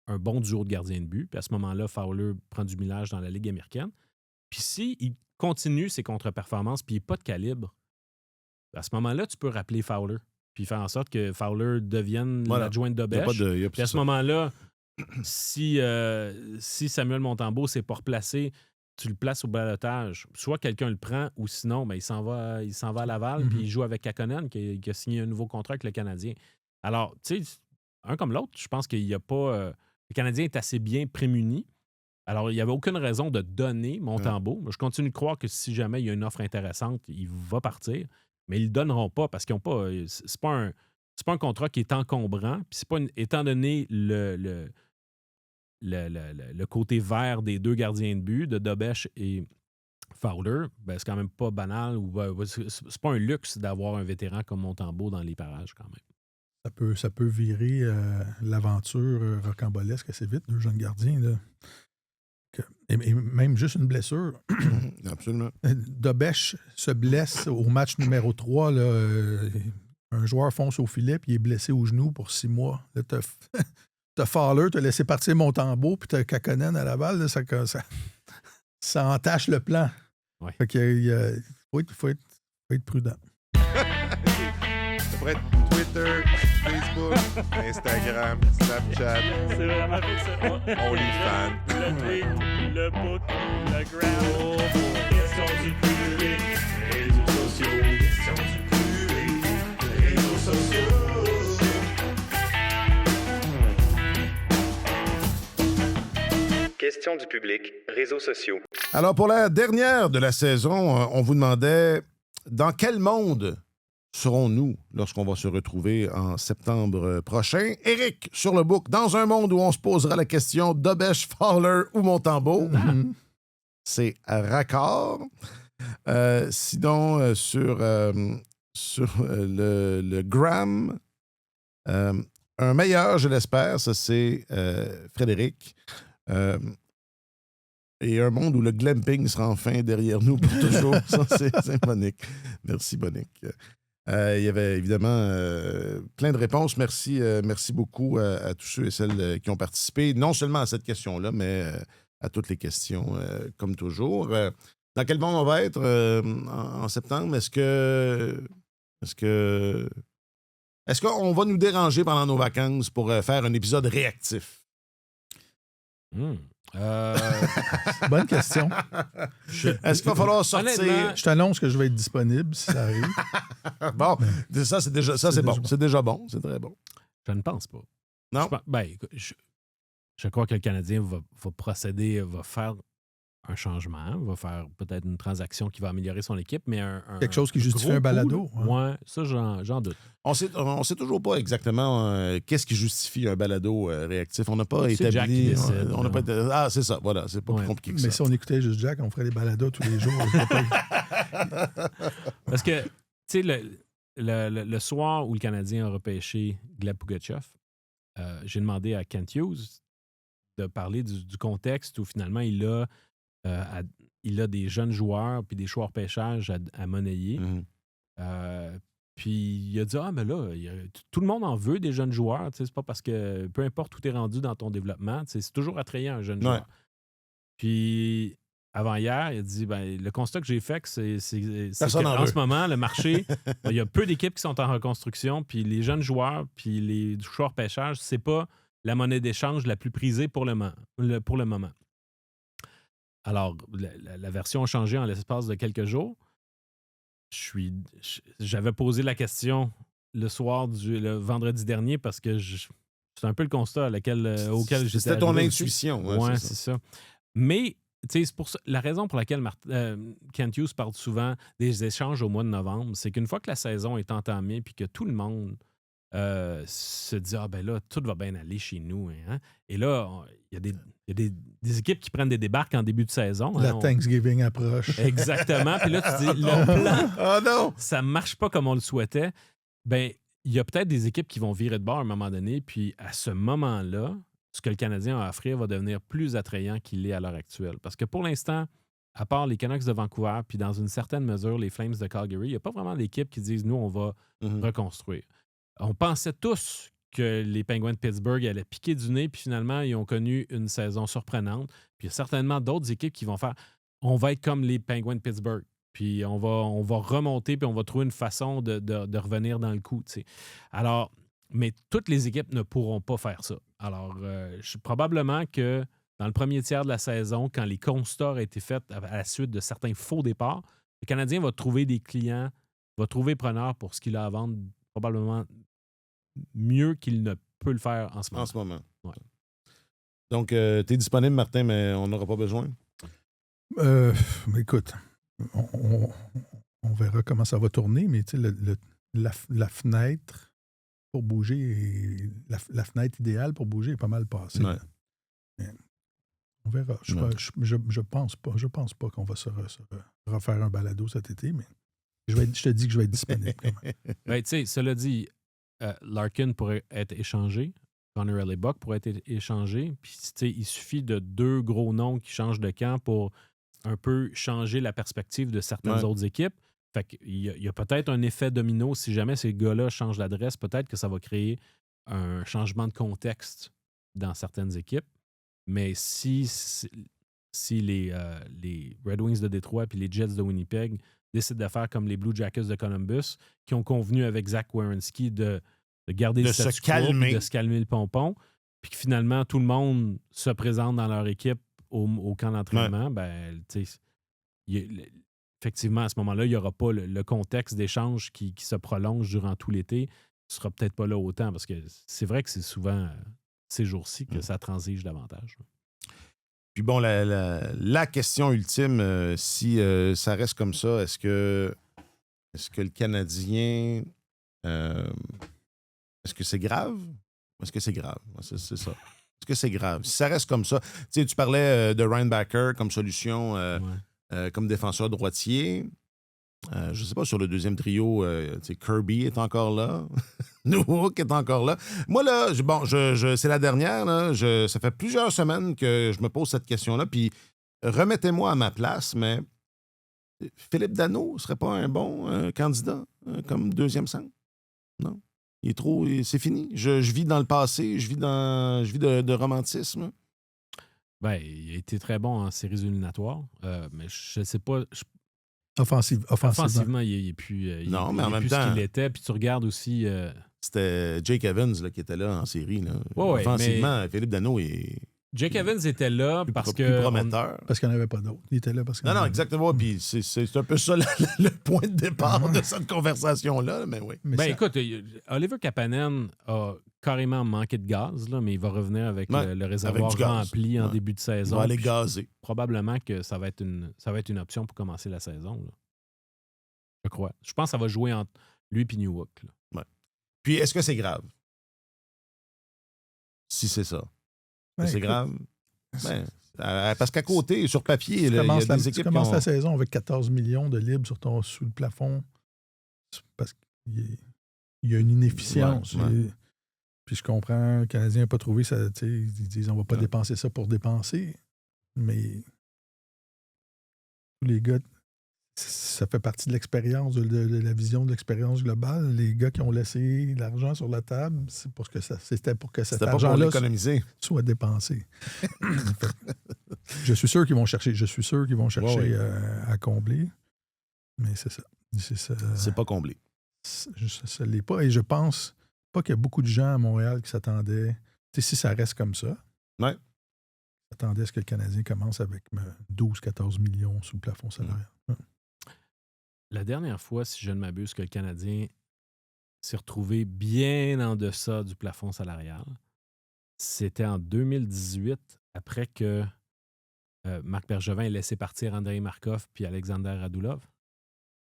un bon duo de gardiens de but. Puis à ce moment-là, Fowler prend du millage dans la Ligue américaine. Puis s'il continue ses contre-performances puis il n'est pas de calibre, à ce moment-là, tu peux rappeler Fowler puis faire en sorte que Fowler devienne l'adjoint de Dobèche. Puis à ce moment-là, si Samuel Montembeault ne s'est pas replacé tu le places au balotage, soit quelqu'un le prend ou sinon, ben, il s'en va à Laval puis il joue avec Kakkonen qui a signé un nouveau contrat avec le Canadien. Alors, tu sais, un comme l'autre, je pense qu'il n'y a pas... le Canadien est assez bien prémuni. Alors, il n'y avait aucune raison de donner Montembeault. Je continue de croire que si jamais il y a une offre intéressante, il va partir. Mais ils ne le donneront pas parce qu'ils n'ont pas... C'est pas un contrat qui est encombrant. Puis c'est pas étant donné le côté vert des deux gardiens de but, de Dobeš et Fowler, ben, c'est quand même pas banal. C'est pas un luxe d'avoir un vétéran comme Montembeault dans les parages quand même. Ça peut virer l'aventure rocambolesque assez vite, deux jeunes gardiens. Là. Et même juste une blessure. Absolument. Dobeš se blesse au match numéro 3. Là, un joueur fonce au filet puis il est blessé au genou pour 6 mois. Là, t'as Fowler, t'as laissé partir Montembeault, puis t'as Kakkonen à Laval. Là, ça entache le plan. Ouais. Fait qu'il faut être prudent. Ça pourrait être Twitter, Facebook, Instagram, Snapchat. C'est vraiment fait ça. OnlyFans. Le tweet, le book, le gram. Question du public. Réseaux sociaux. Question du public. Réseaux sociaux. Question du public, réseaux sociaux. Alors, pour la dernière de la saison, on vous demandait dans quel monde serons-nous lorsqu'on va se retrouver en septembre prochain. Éric, sur le book, dans un monde où on se posera la question Dobeš, Fowler ou Montembeault, c'est raccord. Sinon, sur le gram, un meilleur, je l'espère, ça c'est Frédéric. Et un monde où le glamping sera enfin derrière nous pour toujours. Ça, c'est Monique. Merci, Monique. Il y avait évidemment plein de réponses. Merci beaucoup à tous ceux et celles qui ont participé, non seulement à cette question-là, mais à toutes les questions, comme toujours. Dans quel monde on va être en septembre? Est-ce qu'on va nous déranger pendant nos vacances pour faire un épisode réactif? Bonne question. Est-ce qu'il va falloir sortir? Honnêtement, Je t'annonce que je vais être disponible si ça arrive. Bon, ça, c'est déjà, ça, c'est bon. C'est déjà bon. C'est très bon. je ne pense pas. Non? Écoute, je crois que le Canadien va procéder, va faire un changement, va faire peut-être une transaction qui va améliorer son équipe, mais Quelque chose qui justifie gros un balado. coup, là, ouais, ça, j'en doute. On sait toujours pas exactement qu'est-ce qui justifie un balado réactif. On n'a pas C'est Jack qui établi. décide, On n'a pas été- Ah, c'est ça, voilà. C'est pas plus compliqué que Mais ça. si on écoutait juste Jack, on ferait des balados tous les jours. Parce que, tu sais, le soir où le Canadien a repêché Gleb Pugachev, j'ai demandé à Kent Hughes de parler du contexte où finalement il a des jeunes joueurs puis des choix repêchage à monnayer. Mhm. Puis il a dit mais là, tout le monde en veut des jeunes joueurs. C'est pas parce que peu importe où tu es rendu dans ton développement, c'est toujours attrayant un jeune Ouais. joueur. Puis avant hier, il a dit le constat que j'ai fait, c'est Personne en qu'en veut. ce moment, le marché, il y a peu d'équipes qui sont en reconstruction, puis les jeunes joueurs, puis les choix repêchage, c'est pas la monnaie d'échange la plus prisée pour le moment. Alors, la version a changé en l'espace de quelques jours. J'avais posé la question le vendredi dernier parce que c'est un peu le constat auquel j'étais C'était ton arrivé aussi. intuition. Ouais, c'est c'est ça. Mais, tu sais, c'est pour ça, la raison pour laquelle Kent Hughes parle souvent des échanges au mois de novembre, c'est qu'une fois que la saison est entamée puis que tout le monde se dit là, tout va bien aller chez nous. Hein? Et là, il y a des équipes qui prennent des débarques en début de saison. La Thanksgiving approche. Exactement. Puis là, tu dis, le plan, Oh non! ça marche pas comme on le souhaitait. Ben, il y a peut-être des équipes qui vont virer de bord à un moment donné, puis à ce moment-là, ce que le Canadien a à offrir va devenir plus attrayant qu'il l'est à l'heure actuelle. Parce que pour l'instant, à part les Canucks de Vancouver, puis dans une certaine mesure, les Flames de Calgary, il n'y a pas vraiment d'équipes qui disent, nous, on va reconstruire. On pensait tous que les Penguins de Pittsburgh allaient piquer du nez, puis finalement, ils ont connu une saison surprenante. Puis il y a certainement d'autres équipes qui vont faire on va être comme les Penguins de Pittsburgh. Puis on va remonter, puis on va trouver une façon de revenir dans le coup. T'sais. Alors, mais toutes les équipes ne pourront pas faire ça. Alors, probablement que dans le premier tiers de la saison, quand les constats ont été faits à la suite de certains faux départs, le Canadien va trouver des clients, va trouver preneur pour ce qu'il a à vendre probablement mieux qu'il ne peut le faire en ce moment. En ce moment. Ouais. Donc, tu es disponible, Martin, mais on n'aura pas besoin. Écoute, on verra comment ça va tourner, mais tu sais, la fenêtre pour bouger, la fenêtre idéale pour bouger est pas mal passée. Ouais. On verra. Je pense pas qu'on va se refaire un balado cet été, mais je te dis que je vais être disponible quand même. Ben, tu sais, cela dit, Larkin pourrait être échangé. Connor Hellebuck pourrait être échangé. Puis, tu sais, il suffit de 2 gros noms qui changent de camp pour un peu changer la perspective de certaines autres équipes. Fait qu'il y a peut-être un effet domino. Si jamais ces gars-là changent d'adresse, peut-être que ça va créer un changement de contexte dans certaines équipes. Mais si les Red Wings de Détroit et les Jets de Winnipeg décident de faire comme les Blue Jackets de Columbus, qui ont convenu avec Zach Werenski de garder le statu quo, de se calmer le pompon, puis que finalement tout le monde se présente dans leur équipe au camp d'entraînement, ben, tu sais, effectivement, à ce moment-là, il n'y aura pas le contexte d'échange qui se prolonge durant tout l'été. Ce sera peut-être pas là autant, parce que c'est vrai que c'est souvent ces jours-ci que ça transige davantage. Puis bon, la question ultime, si ça reste comme ça, est-ce que le Canadien... est-ce que c'est grave? Est-ce que c'est grave? C'est ça. Est-ce que c'est grave? Si ça reste comme ça... Tu sais, tu parlais de Reinbacker comme solution, comme défenseur droitier. Je ne sais pas, sur le deuxième trio, Kirby est encore là. Newhook est encore là. Moi, là, c'est la dernière. Là, ça fait plusieurs semaines que je me pose cette question-là. Puis, remettez-moi à ma place, mais Philippe Danault ne serait pas un bon candidat comme deuxième centre? Non. Il est trop... C'est fini. Je vis dans le passé. Je vis de romantisme. Ben, il a été très bon en séries éliminatoires. Mais je ne sais pas... Offensivement, il n'est plus, non, mais en même plus temps, ce qu'il était. Puis tu regardes aussi... C'était Jake Evans là, qui était là en série. Là. Ouais, offensivement, Philippe Danault est... Jake Evans était là parce que... Plus prometteur. Parce qu'il n'y en avait pas d'autres. Il était là parce que... Non, exactement. Puis c'est un peu ça le point de départ de cette conversation-là. Mais oui. Mais écoute, Oliver Kapanen a carrément manqué de gaz, là, mais il va revenir avec le réservoir rempli en début de saison. Il va aller gazer. Probablement que ça va être une option pour commencer la saison. Là. Je crois. Je pense que ça va jouer entre lui et Newhook. Ouais. Puis, est-ce que c'est grave? Si c'est ça. C'est grave? Ben, parce qu'à côté, sur papier, il y a des équipes tu commences la saison avec 14 millions de libres sous le plafond. Parce qu'il y a une inefficience. Ouais. Puis je comprends, le Canadien n'a pas trouvé ça. Ils disent on va pas dépenser ça pour dépenser. Mais tous les gars, ça fait partie de l'expérience, de la vision de l'expérience globale. Les gars qui ont laissé l'argent sur la table, c'était pour que cet argent-là soit dépensé. Je suis sûr qu'ils vont chercher. À combler. Mais c'est ça. C'est pas comblé. Ça l'est pas. Et je pense pas qu'il y a beaucoup de gens à Montréal qui s'attendaient. Tu sais, si ça reste comme ça, s'attendaient à ce que le Canadien commence avec 12-14 millions sous le plafond salarial. La dernière fois, si je ne m'abuse, que le Canadien s'est retrouvé bien en deçà du plafond salarial, c'était en 2018, après que Marc Bergevin ait laissé partir Andrei Markov puis Alexander Radulov.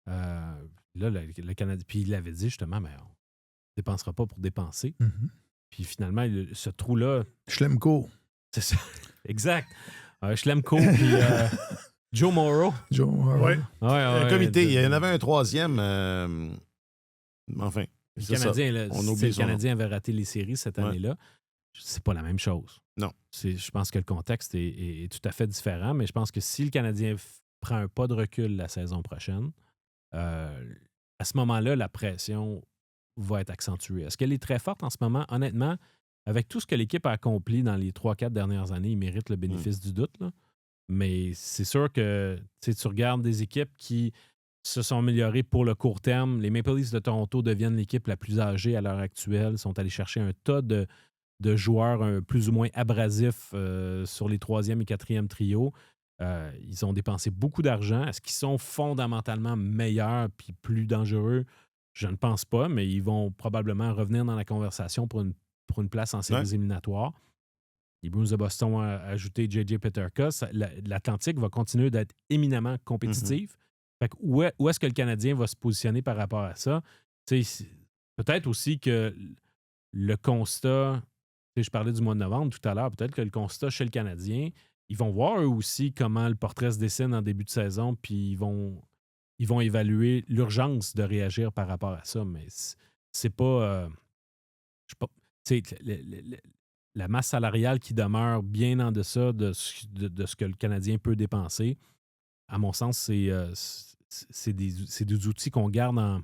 Là, le Canadien, puis il l'avait dit justement, mais on ne dépensera pas pour dépenser. Mm-hmm. Puis finalement, ce trou-là... Schlemko. C'est ça. Exact. Schlemko, puis... Joe Morrow. Ouais. Un comité. Il y en avait un troisième. Enfin. Le Canadien avait raté les séries cette année-là. C'est pas la même chose. Non. Je pense que le contexte est tout à fait différent, mais je pense que si le Canadien prend un pas de recul la saison prochaine, à ce moment-là, la pression va être accentuée. Est-ce qu'elle est très forte en ce moment? Honnêtement, avec tout ce que l'équipe a accompli dans les 3-4 dernières années, il mérite le bénéfice du doute, là. Mais c'est sûr que tu regardes des équipes qui se sont améliorées pour le court terme. Les Maple Leafs de Toronto deviennent l'équipe la plus âgée à l'heure actuelle. Ils sont allés chercher un tas de joueurs plus ou moins abrasifs sur les 3e et 4e trios. Ils ont dépensé beaucoup d'argent. Est-ce qu'ils sont fondamentalement meilleurs puis plus dangereux? Je ne pense pas, mais ils vont probablement revenir dans la conversation pour une place en séries éliminatoires. Les Bruins de Boston ont ajouté J.J. Peterka. L'Atlantique va continuer d'être éminemment compétitive. Fait que où est-ce que le Canadien va se positionner par rapport à ça? Peut-être aussi que le constat, je parlais du mois de novembre tout à l'heure, peut-être que le constat chez le Canadien, ils vont voir eux aussi comment le portrait se dessine en début de saison, puis ils vont évaluer l'urgence de réagir par rapport à ça. Mais c'est pas... la masse salariale qui demeure bien en deçà de ce que le Canadien peut dépenser, à mon sens, c'est des outils qu'on garde en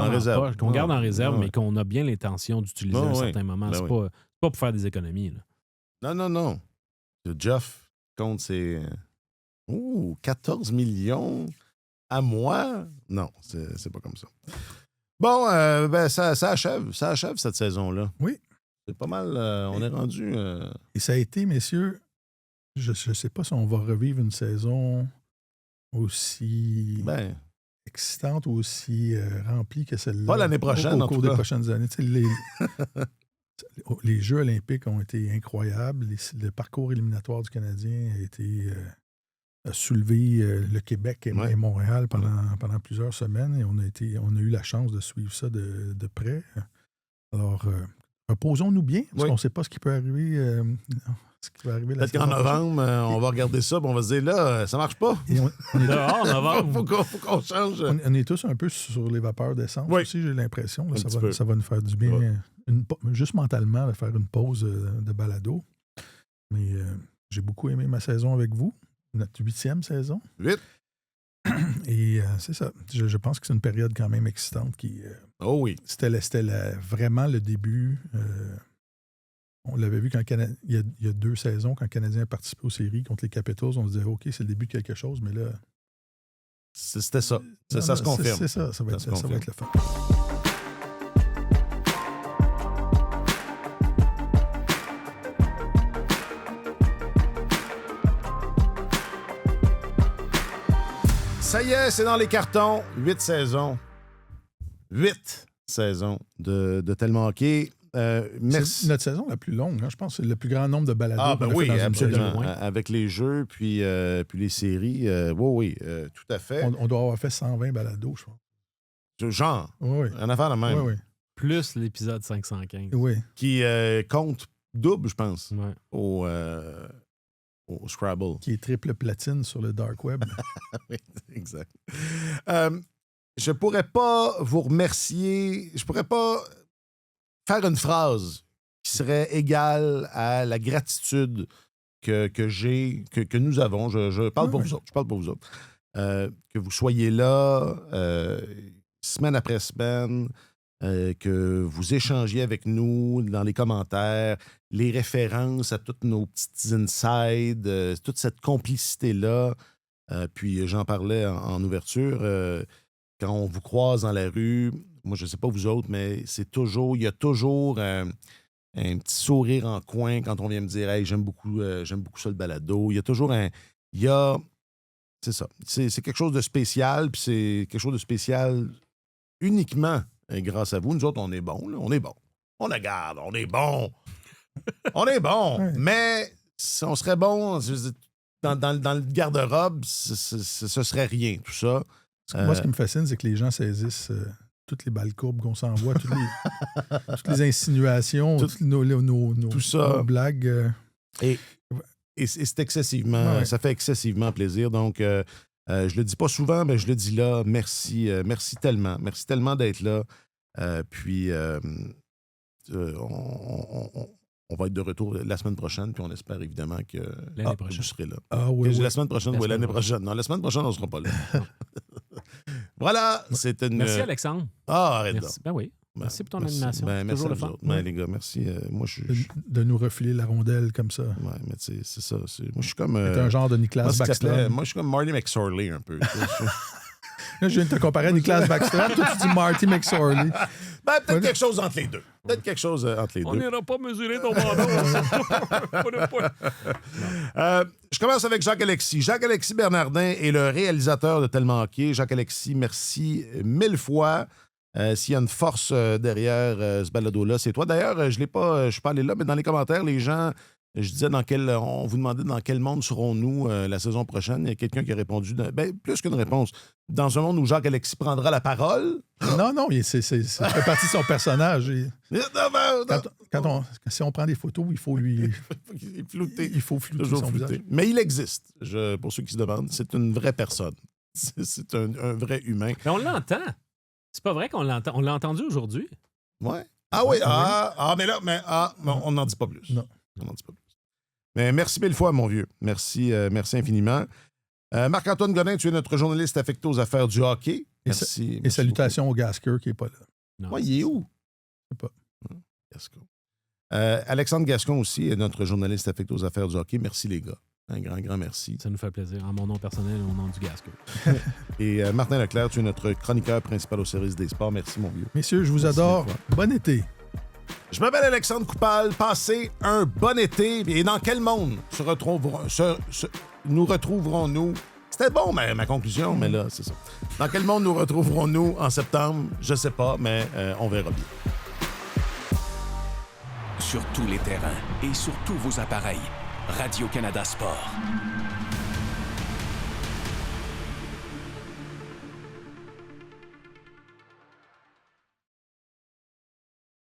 réserve. Garde en réserve, mais qu'on a bien l'intention d'utiliser à un certain moment. C'est pas pour faire des économies. Là. Non. Le Jeff compte ses 14 millions à moi. Non, c'est pas comme ça. Bon, ça achève cette saison-là. Oui. C'est pas mal. On est rendu. Et ça a été, messieurs, je ne sais pas si on va revivre une saison aussi excitante ou aussi remplie que celle-là. Pas l'année prochaine, au cours des prochaines années. Les Jeux olympiques ont été incroyables. Le parcours éliminatoire du Canadien a soulevé le Québec et Montréal pendant plusieurs semaines et on a eu la chance de suivre ça de près. Alors, reposons-nous bien, parce qu'on ne sait pas ce qui peut arriver. Peut-être qu'en novembre, on va regarder ça et on va se dire, là, ça marche pas. On est dehors en novembre. Faut qu'on change. On est tous un peu sur les vapeurs d'essence aussi, j'ai l'impression. Ça va nous faire du bien, juste mentalement, de faire une pause de balado. Mais j'ai beaucoup aimé ma saison avec vous, notre 8e saison. 8. Et c'est ça. Je pense que c'est une période quand même excitante qui... oh oui. C'était vraiment le début... on l'avait vu il y a 2 saisons, quand le Canadien a participé aux séries contre les Capitals, on se disait, OK, c'est le début de quelque chose, mais là... C'était ça. Ça se confirme. C'est ça. Ça va être le fun. Ça y est, c'est dans les cartons. 8 saisons. 8 saisons de Tellement Hockey. Merci. C'est notre saison la plus longue, hein? Je pense que c'est le plus grand nombre de balados. Oui, absolument. Avec les jeux, puis les séries. Oui, tout à fait. On doit avoir fait 120 balados, je pense. Genre, une affaire de même. Oui. Plus l'épisode 515. Oui. Qui compte double, je pense, ouais. au Scrabble. Qui est triple platine sur le Dark Web. Oui, exact. Je pourrais pas vous remercier, je pourrais pas faire une phrase qui serait égale à la gratitude que nous avons. Je parle pour vous autres. Je parle pour vous autres. Que vous soyez là semaine après semaine, que vous échangiez avec nous dans les commentaires, les références à tous nos petits insides, toute cette complicité-là. Puis j'en parlais en ouverture. Quand on vous croise dans la rue, moi, je ne sais pas vous autres, mais il y a toujours un petit sourire en coin quand on vient me dire « Hey, j'aime beaucoup ça, le balado. » Il y a toujours c'est ça. C'est quelque chose de spécial, puis c'est quelque chose de spécial uniquement grâce à vous. Nous autres, on est bons, là. On est bons. On la garde, on est bons. On est bons. Ouais. Mais si on serait bon dans le garde-robe, ce serait rien, tout ça. Moi, ce qui me fascine, c'est que les gens saisissent toutes les balles courbes qu'on s'envoie, toutes les insinuations, toutes nos blagues. Et c'est excessivement... Ça fait excessivement plaisir. Donc, je le dis pas souvent, mais je le dis là. Merci tellement. Merci tellement d'être là. Puis, on va être de retour la semaine prochaine, puis on espère évidemment que vous serez là. La semaine prochaine, l'année prochaine. Non, la semaine prochaine, on ne sera pas là. Voilà, c'est une... Merci, Alexandre. Arrête là. Ben oui. Merci pour ton animation. Merci toujours à le vous fun. autres. Les gars, merci. Moi, de nous refiler la rondelle comme ça. Oui, mais tu sais, c'est ça. Moi, je suis comme... C'est un genre de Niklas Backstrom. Moi, je suis comme Marty McSorley un peu. Là, je viens de te comparer à Niklas Backstrom. Toi, tu dis Marty McSorley. Ben, peut-être quelque chose entre les deux. Peut-être quelque chose entre les On deux. n'ira pas mesurer ton mandat. Je commence avec Jacques-Alexis. Jacques-Alexis Bernardin est le réalisateur de Tellement Hockey. Jacques-Alexis, merci 1000 fois. S'il y a une force derrière ce balado-là, c'est toi. D'ailleurs, je ne suis pas allé là, mais dans les commentaires, les gens, je disais on vous demandait dans quel monde serons-nous la saison prochaine. Il y a quelqu'un qui a répondu, plus qu'une réponse, dans un monde où Jacques-Alexis prendra la parole. Non, ça fait partie de son personnage. Si on prend des photos, il faut lui... Il faut flouter Toujours son flouter. visage. Mais il existe, pour ceux qui se demandent. C'est une vraie personne. C'est un vrai humain. Mais on l'entend. C'est pas vrai qu'on l'entend. On l'a entendu aujourd'hui. Ouais. Ah oui, mais on n'en dit pas plus. Non. On n'en dit pas plus. Mais merci 1000 fois, mon vieux. Merci infiniment. Marc-Antoine Godin, tu es notre journaliste affecté aux affaires du hockey. Merci. Et salutations au Gasker qui n'est pas là. Non. Ouais, il est où? Je sais pas. Gascon. Alexandre Gascon aussi est notre journaliste affecté aux affaires du hockey. Merci, les gars. Un grand merci. Ça nous fait plaisir. En mon nom personnel et au nom du Gasker. Et Martin Leclerc, tu es notre chroniqueur principal au service des sports. Merci, mon vieux. Messieurs, je vous Merci adore. mille fois. Bon été. Je m'appelle Alexandre Coupal. Passez un bon été. Et dans quel monde nous retrouverons-nous? C'était bon, ma conclusion, mais là, c'est ça. Dans quel monde nous retrouverons-nous en septembre? Je sais pas, mais on verra bien. Sur tous les terrains et sur tous vos appareils, Radio-Canada Sport.